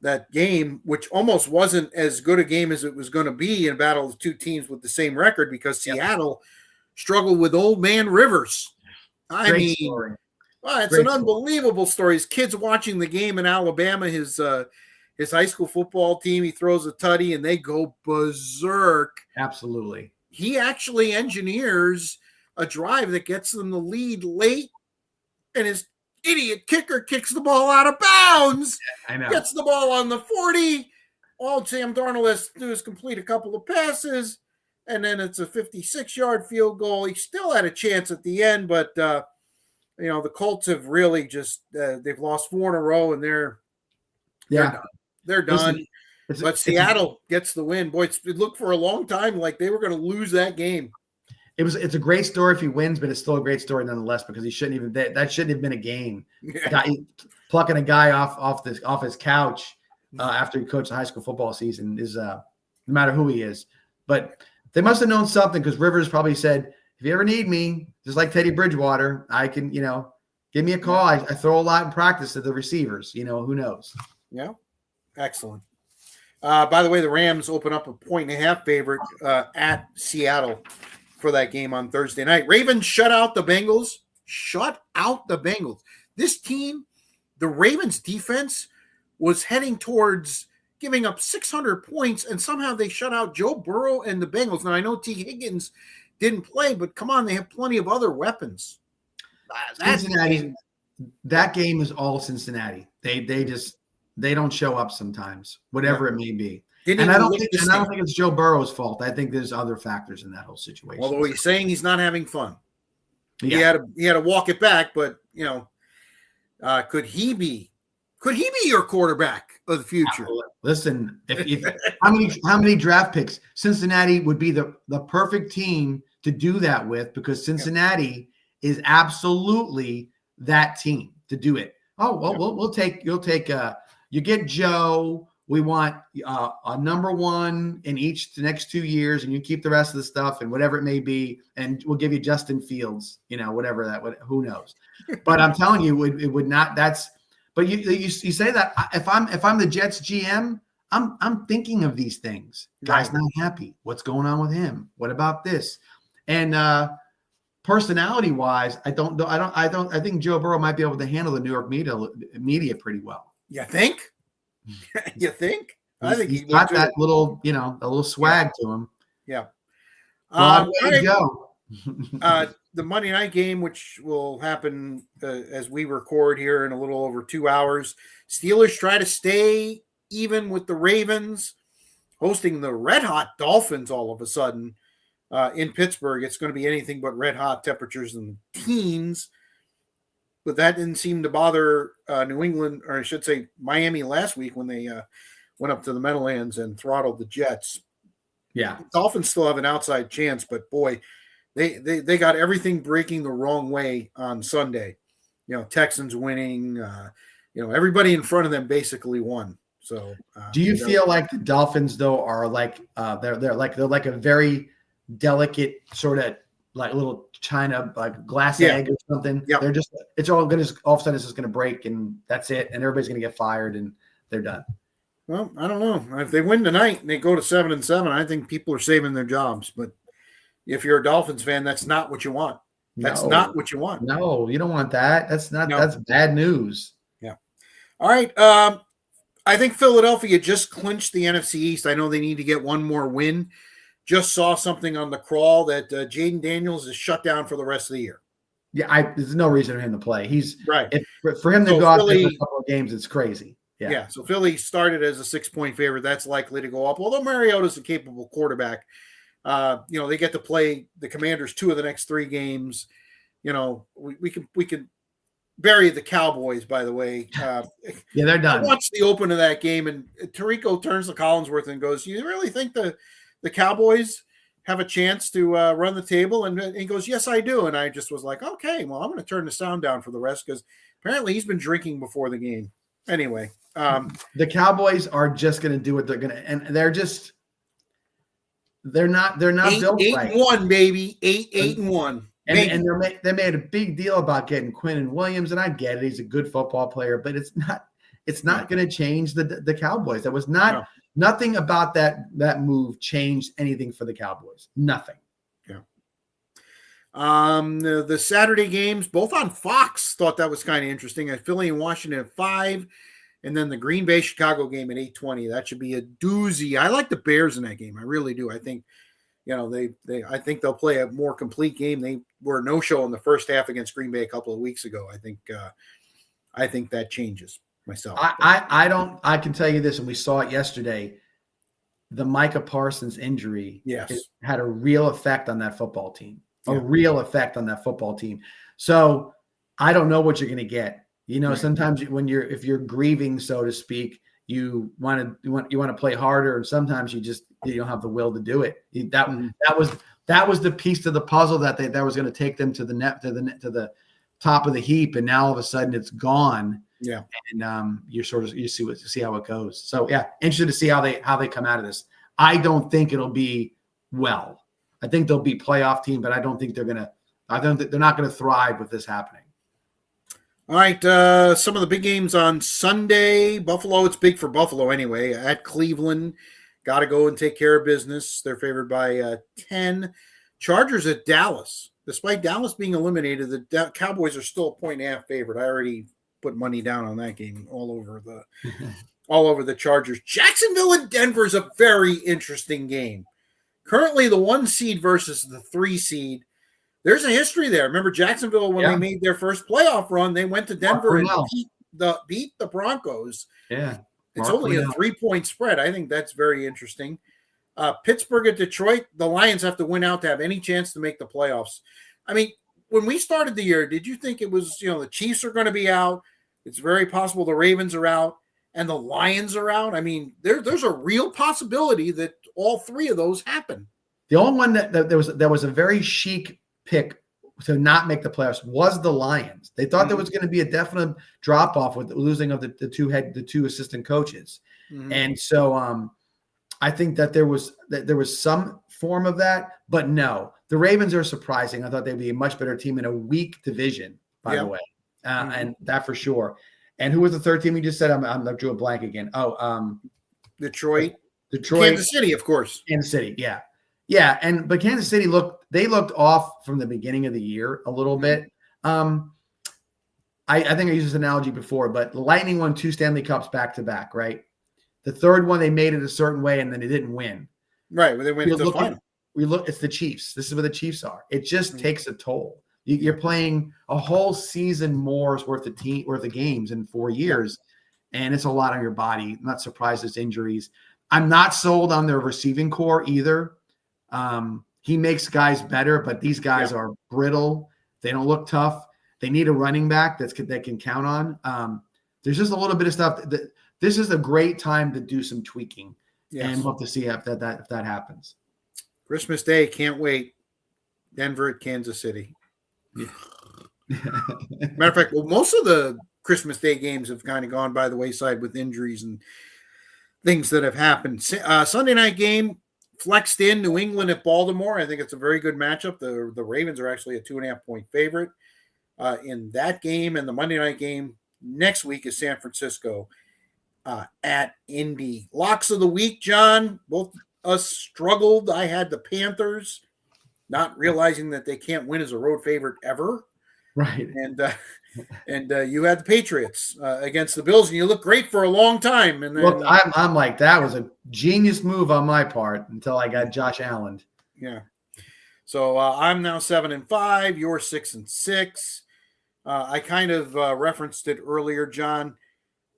that game, which almost wasn't as good a game as it was going to be in a battle of two teams with the same record because Seattle struggled with old man Rivers. Great story. Well, it's Great an unbelievable story. His kids watching the game in Alabama, his high school football team, he throws a tutty and they go berserk. Absolutely. He actually engineers a drive that gets them the lead late, and his idiot kicker kicks the ball out of bounds. I know. Gets the ball on the 40. All Sam Darnold has to do is complete a couple of passes, and then it's a 56-yard field goal. He still had a chance at the end, but the Colts have really just they've lost 4 in a row, and they're done. They're done. But Seattle gets the win. Boy, it looked for a long time like they were going to lose that game. It's a great story if he wins, but it's still a great story nonetheless because he shouldn't even that shouldn't have been a game. Plucking a guy off his couch after he coached a high school football season is no matter who he is. But they must have known something because Rivers probably said, "If you ever need me, just like Teddy Bridgewater, I can give me a call. I throw a lot in practice to the receivers. Who knows?" Yeah, excellent. By the way, the Rams open up a 1.5 favorite at Seattle for that game on Thursday night. Ravens shut out the Bengals. This team, the Ravens defense, was heading towards giving up 600 points, and somehow they shut out Joe Burrow and the Bengals. Now, I know T. Higgins didn't play, but come on, they have plenty of other weapons. That game is all Cincinnati. They don't show up sometimes, whatever it may be. And I don't think it's Joe Burrow's fault. I think there's other factors in that whole situation. Although he's saying he's not having fun. Yeah. He had to walk it back, but could he be your quarterback of the future? Listen, if how many draft picks? Cincinnati would be the perfect team to do that with because Cincinnati is absolutely that team to do it. Oh, well, you get Joe. We want a number one in each the next 2 years, and you keep the rest of the stuff and whatever it may be, and we'll give you Justin Fields, whatever who knows. But I'm telling you, it would not. But you say that if I'm the Jets GM, I'm thinking of these things. Guy's not happy. What's going on with him? What about this? And personality wise, I think Joe Burrow might be able to handle the New York media pretty well. You think? You think? I think he's got that little, a little swag to him. Yeah. Go. The Monday night game, which will happen as we record here in a little over 2 hours. Steelers try to stay even with the Ravens, hosting the red-hot Dolphins all of a sudden in Pittsburgh. It's going to be anything but red-hot temperatures in the teens. But that didn't seem to bother New England, or I should say Miami last week when they went up to the Meadowlands and throttled the Jets. Yeah. The Dolphins still have an outside chance, but boy, they got everything breaking the wrong way on Sunday. Texans winning, everybody in front of them basically won. So do you feel like the Dolphins though are like they're like a very delicate sort of like a little China like glass egg or something? Yeah. They're just it's all gonna all of a sudden it's just gonna break and that's it, and everybody's gonna get fired and they're done. Well, I don't know. If they win tonight and they go to 7-7, I think people are saving their jobs. But if you're a Dolphins fan, that's not what you want. That's not what you want. No, you don't want that. That's bad news. Yeah. All right. I think Philadelphia just clinched the NFC East. I know they need to get one more win. Just saw something on the crawl that Jaden Daniels is shut down for the rest of the year. Yeah, there's no reason for him to play. He's right. For him to go out there for a couple of games, it's crazy. Yeah. So Philly started as a 6-point favorite. That's likely to go up. Although Mariota's a capable quarterback. They get to play the Commanders 2 of the next 3 games. We can bury the Cowboys, by the way. Yeah, they're done. I watched the open of that game, and Tirico turns to Collinsworth and goes, "You really think the Cowboys have a chance to run the table?" And he goes, "Yes, I do." And I just was like, okay, well, I'm going to turn the sound down for the rest because apparently he's been drinking before the game. Anyway, The Cowboys are just going to do what they're going to, and they're not built right. 8-1, baby. 8-1. And they made a big deal about getting Quinnen Williams, and I get it. He's a good football player, but it's not going to change the Cowboys. That was nothing about that move changed anything for the Cowboys. Nothing. Yeah. The Saturday games, both on Fox, thought that was kind of interesting. Philly and Washington at 5, and then the Green Bay Chicago game at 8:20. That should be a doozy. I like the Bears in that game. I really do. I think, I think they'll play a more complete game. They were a no-show in the first half against Green Bay a couple of weeks ago. I think that changes myself. I can tell you this, and we saw it yesterday. The Micah Parsons injury had a real effect on that football team. A real effect on that football team. So I don't know what you're going to get. Sometimes if you're grieving, so to speak, you want to play harder, and sometimes you don't have the will to do it. That was the piece to the puzzle that was going to take them to the top of the heap, and now all of a sudden it's gone. Yeah, and you see how it goes. So interested to see how they come out of this. I don't think it'll be well. I think they'll be playoff team, but I don't think they're not going to thrive with this happening. All right, some of the big games on Sunday. Buffalo, it's big for Buffalo anyway. At Cleveland, got to go and take care of business. They're favored by 10. Chargers at Dallas. Despite Dallas being eliminated, the Cowboys are still a 1.5 favorite. I already put money down on that game all over the Chargers. Jacksonville and Denver is a very interesting game. Currently, the 1 seed versus the 3 seed. There's a history there. Remember Jacksonville when they made their first playoff run, they went to Denver and beat the Broncos. Yeah. It's only a 3-point spread. I think that's very interesting. Pittsburgh at Detroit, the Lions have to win out to have any chance to make the playoffs. I mean, when we started the year, did you think it was, the Chiefs are going to be out? It's very possible the Ravens are out and the Lions are out. I mean, there's a real possibility that all 3 of those happen. The only one that there was a very chic pick to not make the playoffs was the Lions. They thought there was going to be a definite drop off with the losing of the two assistant coaches. Mm-hmm. And so I think that there was some form of that, but no, the Ravens are surprising. I thought they'd be a much better team in a weak division, by the way. And that for sure. And who was the third team you just said? I drew a blank again. Detroit, Kansas City, of course. Kansas City. Yeah. Yeah, but Kansas City looked off from the beginning of the year a little bit. I think I used this analogy before, but the Lightning won 2 Stanley Cups back to back, right? The third one they made it a certain way and then they didn't win. Right, well, they went to the final. It's the Chiefs. This is where the Chiefs are. It just takes a toll. You're playing a whole season more's worth of games in 4 years, and it's a lot on your body. I'm not surprised it's injuries. I'm not sold on their receiving core either. He makes guys better, but these guys are brittle. They don't look tough. They need a running back that can count on. There's just a little bit of stuff. This is a great time to do some tweaking, and we'll have to see if that happens. Christmas Day, can't wait. Denver at Kansas City. Yeah. Matter of fact, well, most of the Christmas Day games have kind of gone by the wayside with injuries and things that have happened. Sunday night game. Flexed in New England at Baltimore. I think it's a very good matchup. The Ravens are actually a 2.5-point favorite in that game. And the Monday night game next week is San Francisco at Indy. Locks of the week, John. Both us struggled. I had the Panthers, not realizing that they can't win as a road favorite ever. Right. And you had the Patriots against the Bills, and you looked great for a long time. And then, look, I'm like, that was a genius move on my part until I got Josh Allen. Yeah. So I'm now 7-5. You're 6-6. I kind of referenced it earlier, John.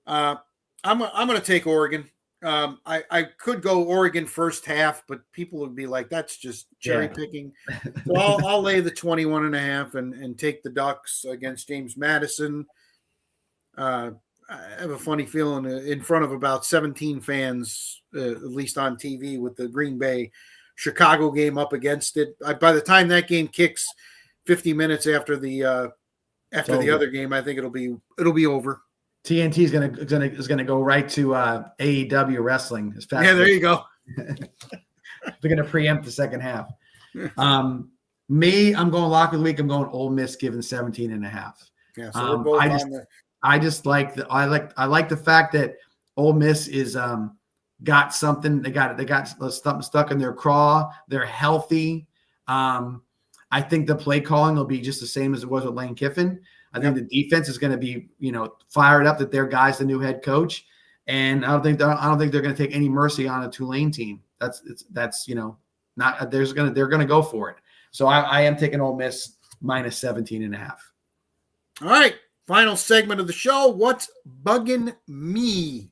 I'm going to take Oregon. I could go Oregon first half, but people would be like, that's just cherry picking. So I'll lay the 21.5 and take the Ducks against James Madison. I have a funny feeling in front of about 17 fans, at least on TV, with the Green Bay Chicago game up against it. By the time that game kicks 50 minutes after the other game, I think it'll be over. TNT is gonna go right to AEW wrestling as fast. Yeah, there you go. They're gonna preempt the second half. I'm going lock of the week. I'm going Ole Miss, given 17.5. Yeah, so we're both on the. I just like I like the fact that Ole Miss is got something. They got something stuck in their craw. They're healthy. I think the play calling will be just the same as it was with Lane Kiffin. I think the defense is going to be, fired up that their guy's the new head coach, and I don't think they're going to take any mercy on a Tulane team. That's not they're going to go for it. So I am taking Ole Miss minus 17.5. All right, final segment of the show. What's bugging me?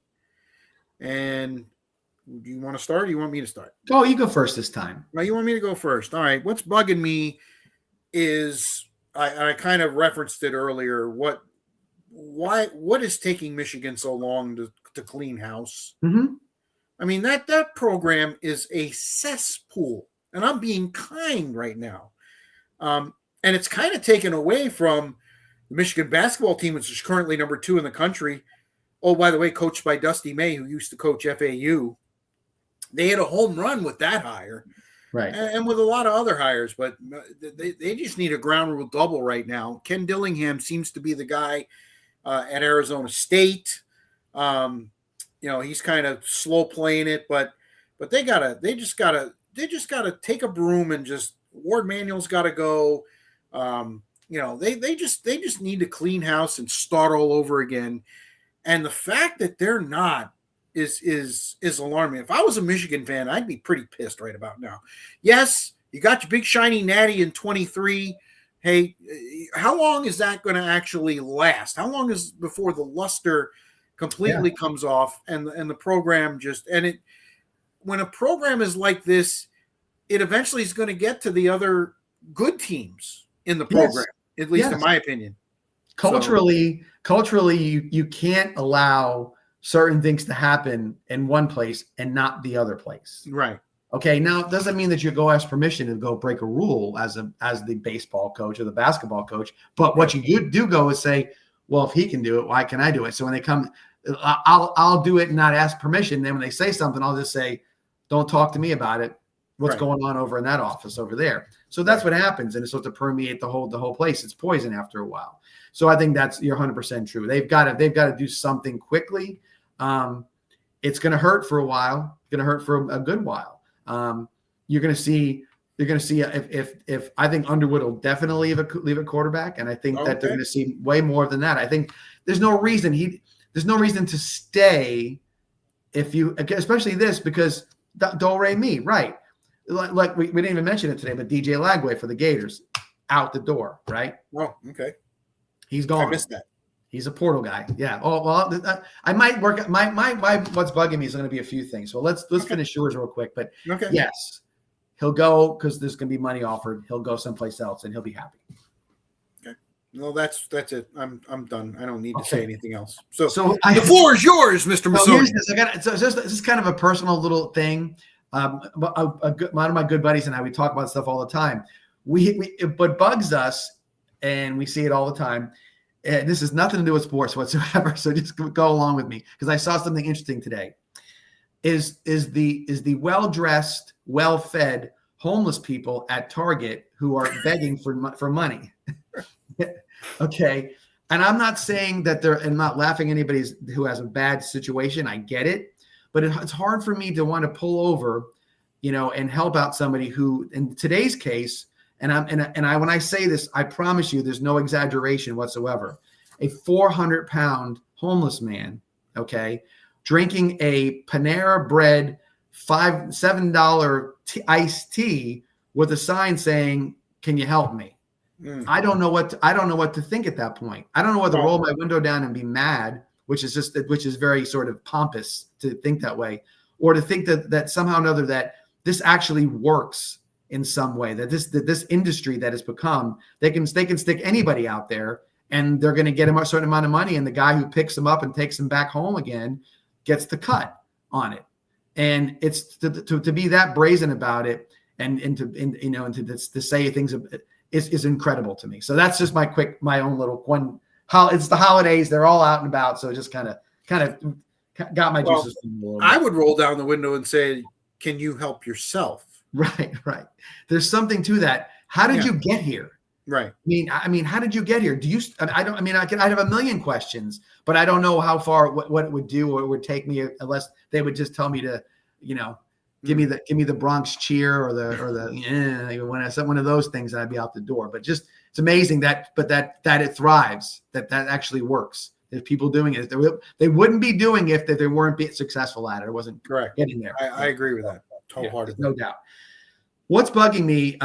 And do you want to start or do you want me to start? Oh, you go first this time. Well, you want me to go first. All right. What's bugging me is I kind of referenced it earlier. What is taking Michigan so long to clean house? Mm-hmm. I mean, that program is a cesspool, and I'm being kind right now. And it's kind of taken away from the Michigan basketball team, which is currently number 2 in the country. Oh, by the way, coached by Dusty May, who used to coach FAU. They had a home run with that hire, right? And with a lot of other hires, but they just need a ground rule double right now. Ken Dillingham seems to be the guy at Arizona State. He's kind of slow playing it, but they just gotta take a broom and just Ward Manuel's got to go. They just need to clean house and start all over again. And the fact that they're not is alarming. If I was a Michigan fan, I'd be pretty pissed right about now. Yes, you got your big shiny natty in 23. Hey, how long is that going to actually last? How long is before the luster completely comes off and the program when a program is like this, it eventually is going to get to the other good teams in the program, at least in my opinion. Culturally, you can't allow certain things to happen in one place and not the other place. Right. Okay. Now, it doesn't mean that you go ask permission to go break a rule as the baseball coach or the basketball coach. But what you do go is say, well, if he can do it, why can I do it? So when they come, I'll do it and not ask permission. Then when they say something, I'll just say, don't talk to me about it. What's going on over in that office over there? So that's what happens. And it's supposed to permeate the whole place. It's poison after a while. So I think you're 100% true. They've got to do something quickly. It's going to hurt for a while. It's going to hurt for a good while. You're going to see if I think Underwood will definitely leave a quarterback. And I think that they're going to see way more than that. I think there's no reason to stay especially this, because don't Ray me, right? Like we didn't even mention it today, but DJ Lagway for the Gators out the door, right? Oh, okay. He's gone. I missed that. He's a portal guy. Yeah. Oh, well, I might work. My what's bugging me is going to be a few things. So let's finish yours real quick. But yes, he'll go because there's going to be money offered. He'll go someplace else and he'll be happy. Okay. No, that's it. I'm done. I don't need to say anything else. So the floor is yours, Mr. Masoni. This is kind of a personal little thing. One of my good buddies and I, we talk about stuff all the time. What bugs us, and we see it all the time. And this has nothing to do with sports whatsoever. So just go along with me, because I saw something interesting today. Is the well-dressed, well-fed homeless people at Target who are begging for money. Okay. And I'm not saying that I'm not laughing at anybody who has a bad situation. I get it. But it's hard for me to want to pull over, and help out somebody who, in today's case, when I say this, I promise you, there's no exaggeration whatsoever. A 400-pound homeless man, okay, drinking a Panera Bread $7 iced tea with a sign saying, "Can you help me?" Mm-hmm. I don't know what to think at that point. I don't know whether to roll my window down and be mad, which is very sort of pompous to think that way, or to think that somehow or another that this actually works in some way, that this industry that has become, they can stick anybody out there and they're going to get him a certain amount of money, and the guy who picks him up and takes him back home again gets the cut on it. And it's to be that brazen about it and to say things is incredible to me. So that's just my own little It's the holidays. They're all out and about. So it just kind of got my juices flowing a little bit. I would roll down the window and say, can you help yourself? Right. There's something to that. How did you get here? Right. I mean, how did you get here? I have a million questions, but I don't know how far, what it would do or it would take me unless they would just tell me to, give me the Bronx cheer or one of those things, and I'd be out the door. But just, it's amazing that it thrives, that actually works. There's people doing it. They wouldn't be doing it if they weren't being successful at it. It wasn't correct. Getting there. I agree with that. Wholeheartedly. No doubt. What's bugging me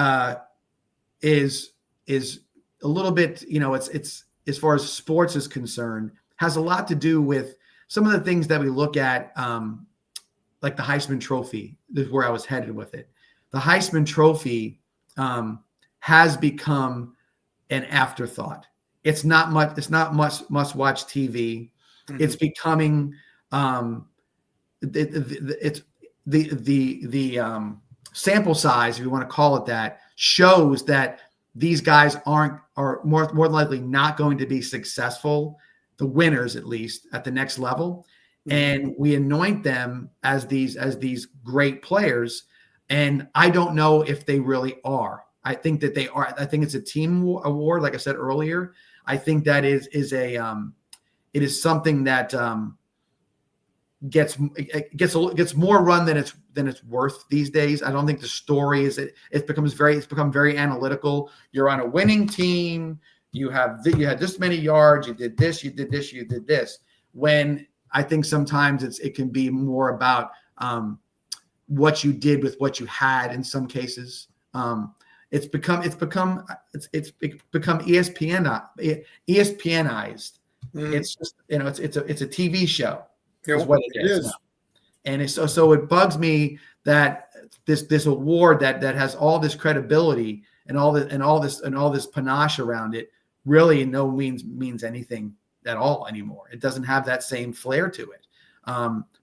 is a little bit, it's as far as sports is concerned, has a lot to do with some of the things that we look at, like the Heisman Trophy. This is where I was headed with it. The Heisman Trophy has become an afterthought. It's not much. It's not must-watch TV. Mm-hmm. It's becoming it's the sample size, if you want to call it that, shows that these guys are more than likely not going to be successful, the winners at least, at the next level. Mm-hmm. And we anoint them as these great players, and I don't know if they really are. I think that they are. I think it's a team award, like I said earlier. I think that it is something that gets more run than it's worth these days. I don't think the story is it's become very analytical. You're on a winning team. You had this many yards. You did this. You did this. You did this. When I think sometimes it can be more about what you did with what you had. In some cases, it's become ESPNized. Mm. It's just it's a TV show. Is what it is now. And it's so it bugs me that this award that has all this credibility and all this panache around it really in no means anything at all anymore. It doesn't have that same flair to it.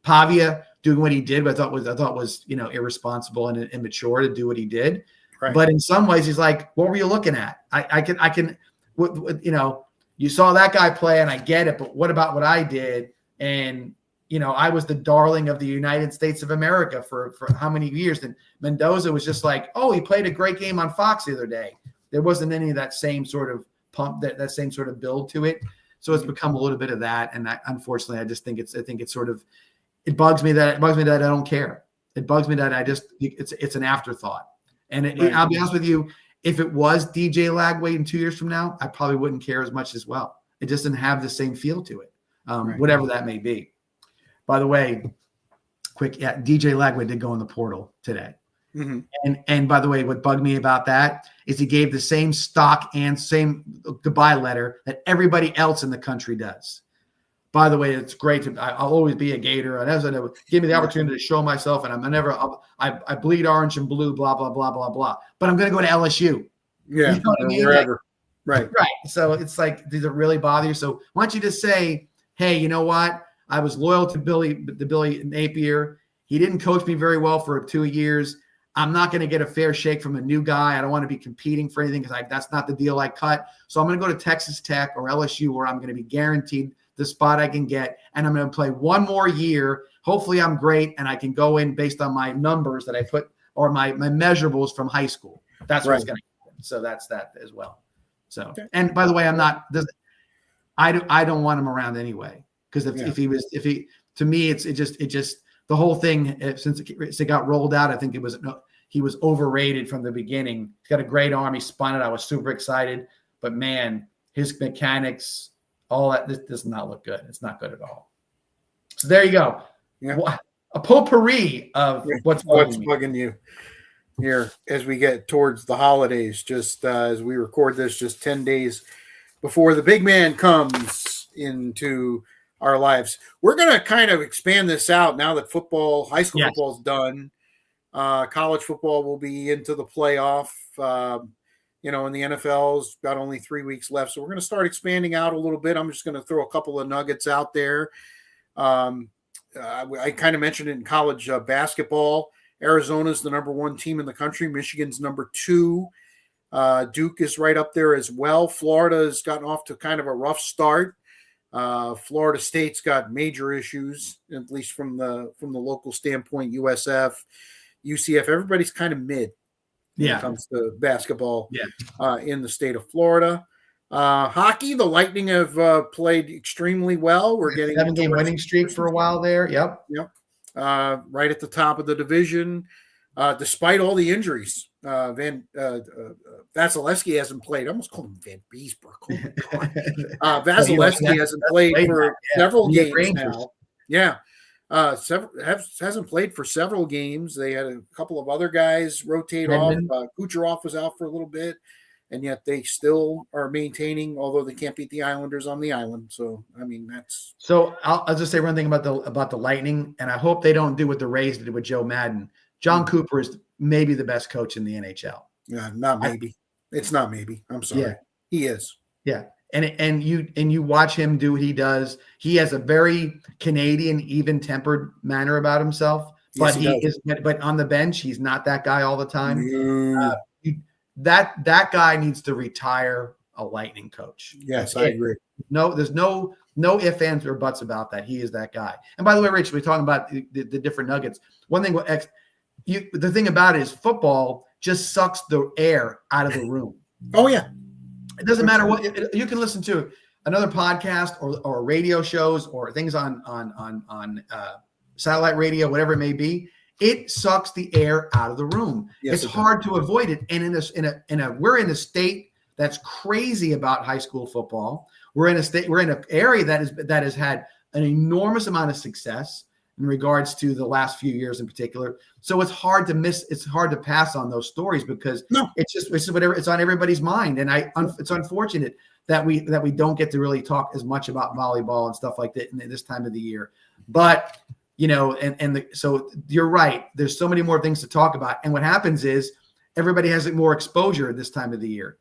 Pavia doing what he did, I thought was irresponsible and immature to do what he did. Right. But in some ways, he's like, what were you looking at? I can, you saw that guy play, and I get it. But what about what I did? And I was the darling of the United States of America for how many years? And Mendoza was just like, oh, he played a great game on Fox the other day. There wasn't any of that same sort of pump, that same sort of build to it. So it's become a little bit of that. And unfortunately, I just think it bugs me that I don't care. It bugs me that it's an afterthought. And I'll be honest with you, if it was DJ Lagway in 2 years from now, I probably wouldn't care as much as well. It just didn't have the same feel to it, whatever that may be. By the way, DJ Lagway did go in the portal today. Mm-hmm. And by the way, what bugged me about that is he gave the same stock and same goodbye letter that everybody else in the country does. By the way, it's great. I'll always be a Gator. And as I know, give me the opportunity to show myself, and I bleed orange and blue, blah, blah, blah, blah, blah. But I'm going to go to LSU. Yeah, you know what I mean? Wherever. Right. So it's like, does it really bother you? So why don't you just say, hey, you know what? I was loyal to Billy Napier. He didn't coach me very well for 2 years. I'm not going to get a fair shake from a new guy. I don't want to be competing for anything because that's not the deal I cut. So I'm going to go to Texas Tech or LSU, where I'm going to be guaranteed the spot I can get, and I'm going to play one more year. Hopefully I'm great, and I can go in based on my numbers that I put or my measurables from high school. That's what's going to happen. So that's that as well. So, okay. And by the way, I don't want him around anyway, because to me, it's just the whole thing since it got rolled out. I think he was overrated from the beginning. He's got a great arm. He spun it. I was super excited, but man, his mechanics, all that, this does not look good. It's not good at all. So there you go. Yeah. A potpourri of what's bugging you here as we get towards the holidays, just as we record this, just 10 days before the big man comes into our lives. We're going to kind of expand this out now that high school football is done. College football will be into the playoff. And the NFL's got only 3 weeks left. So we're going to start expanding out a little bit. I'm just going to throw a couple of nuggets out there. I kind of mentioned it in college basketball. Arizona's the number 1 team in the country. Michigan's number 2. Duke is right up there as well. Florida has gotten off to kind of a rough start. Florida State's got major issues, at least from the local standpoint. USF, UCF, everybody's kind of mid when it comes to basketball in the state of Florida. Hockey, the Lightning have played extremely well. We're getting 7-game winning streak for a while there. Yep. Right at the top of the division, despite all the injuries. Vasilevsky hasn't played. I almost called him Van Beesbrook. Vasilevsky hasn't played for several games now. Yeah. Hasn't played for several games. They had a couple of other guys rotate off. Kucherov was out for a little bit, and yet they still are maintaining, although they can't beat the Islanders on the island. So, I mean, that's. So I'll just say one thing about the Lightning, and I hope they don't do what the Rays did with Joe Madden. John Cooper is maybe the best coach in the NHL. Yeah, not maybe. It's not maybe. I'm sorry. Yeah. He is. Yeah. And you watch him do what he does. He has a very Canadian, even-tempered manner about himself. But yes, but on the bench, he's not that guy all the time. Mm. That guy needs to retire a Lightning coach. Yes, I agree. No, there's no ifs, ands, or buts about that. He is that guy. And by the way, Rich, we're talking about the different nuggets. One thing, the thing about it is football just sucks the air out of the room. Oh, yeah. It doesn't matter what you can listen to another podcast or radio shows or things on satellite radio, whatever it may be. It sucks the air out of the room. Yes, it's hard to avoid it. And we're in a state that's crazy about high school football. We're in an area that has had an enormous amount of success in regards to the last few years in particular. So it's hard to miss. It's hard to pass on those stories because it's whatever it's on everybody's mind. And it's unfortunate that we don't get to really talk as much about volleyball and stuff like that in this time of the year. But so you're right. There's so many more things to talk about. And what happens is everybody has more exposure this time of the year.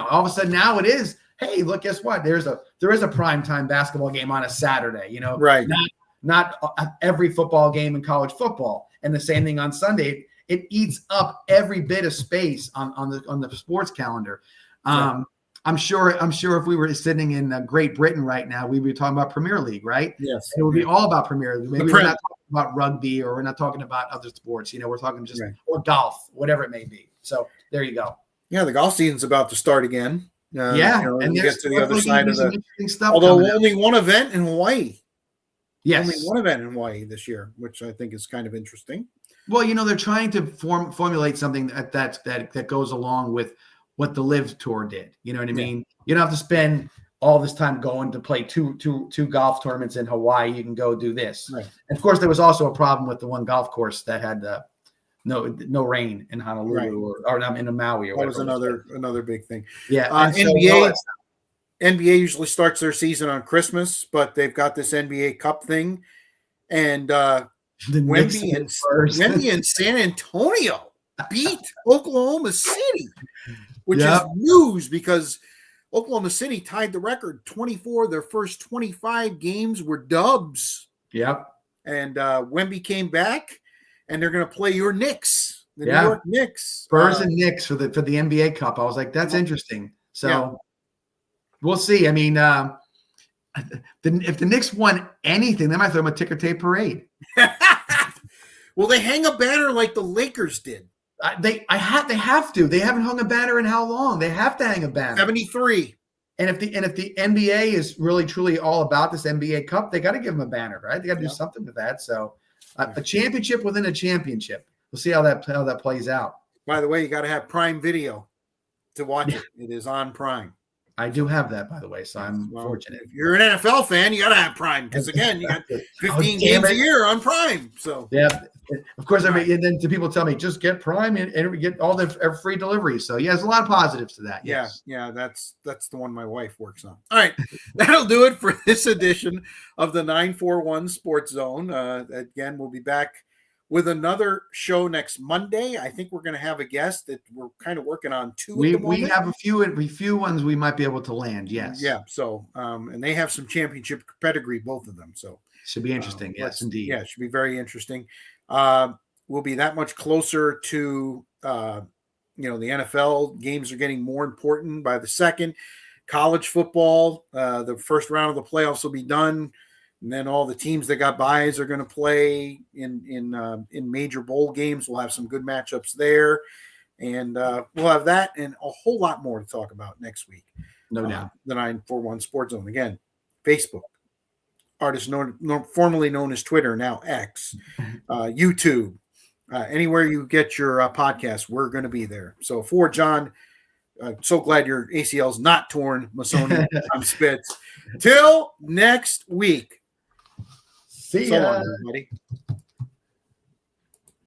All of a sudden now it is, hey, look, guess what? There is a primetime basketball game on a Saturday, right. Not every football game in college football. And the same thing on Sunday. It eats up every bit of space on the sports calendar. Right. I'm sure if we were sitting in Great Britain right now, we'd be talking about Premier League, right? Yes. It would be all about Premier League. Maybe we're not talking about rugby or we're not talking about other sports. We're talking just or golf, whatever it may be. So there you go. Yeah, the golf season's about to start again. And get to the other side of the stuff. Although only one event in Hawaii. Yes. Only one event in Hawaii this year, which I think is kind of interesting. Well, they're trying to formulate something that goes along with what the Live Tour did. You know what I mean? You don't have to spend all this time going to play two golf tournaments in Hawaii. You can go do this. Right. And of course, there was also a problem with the one golf course that had no rain in Honolulu or in Maui or whatever. That was another big thing. Yeah. NBA usually starts their season on Christmas, but they've got this NBA Cup thing, and Wemby and San Antonio beat Oklahoma City, which is news because Oklahoma City tied the record. 24 of their first 25 games were dubs. Yep. And Wemby came back, and they're going to play your Knicks, the New York Knicks. Spurs and Knicks for the NBA Cup. I was like, that's interesting. So we'll see. I mean, if the Knicks won anything, they might throw them a ticker tape parade. Well, they hang a banner like the Lakers did. They have to. They haven't hung a banner in how long? They have to hang a banner. 73. And if the NBA is really truly all about this NBA Cup, they got to give them a banner, right? They got to do something with that. So a championship within a championship. We'll see how that plays out. By the way, you got to have Prime Video to watch it. It is on Prime. I do have that, by the way, so I'm fortunate. If you're an NFL fan, you got to have Prime because, again, you got 15 games a year on Prime. So of course, and then people tell me just get Prime and get all the free deliveries. So there's a lot of positives to that. Yes. Yeah, that's the one my wife works on. All right, that'll do it for this edition of the 941 Sports Zone. Again, we'll be back with another show next Monday. I think we're going to have a guest that we're kind of working on two. We have a few ones we might be able to land. Yes. Yeah. So, and they have some championship pedigree, both of them. So should be interesting. Yes, indeed. Yeah, it should be very interesting. We'll be that much closer to The NFL games are getting more important by the second. College football, the first round of the playoffs will be done, and then all the teams that got byes are going to play in major bowl games. We'll have some good matchups there, and we'll have that and a whole lot more to talk about next week. No doubt. The 941 Sports Zone. Again, Facebook, artist formerly known as Twitter, now X, YouTube, anywhere you get your podcast, we're going to be there. So for John, so glad your ACL's not torn, Masoni. I'm Spitz. Till next week. See So ya. long, everybody.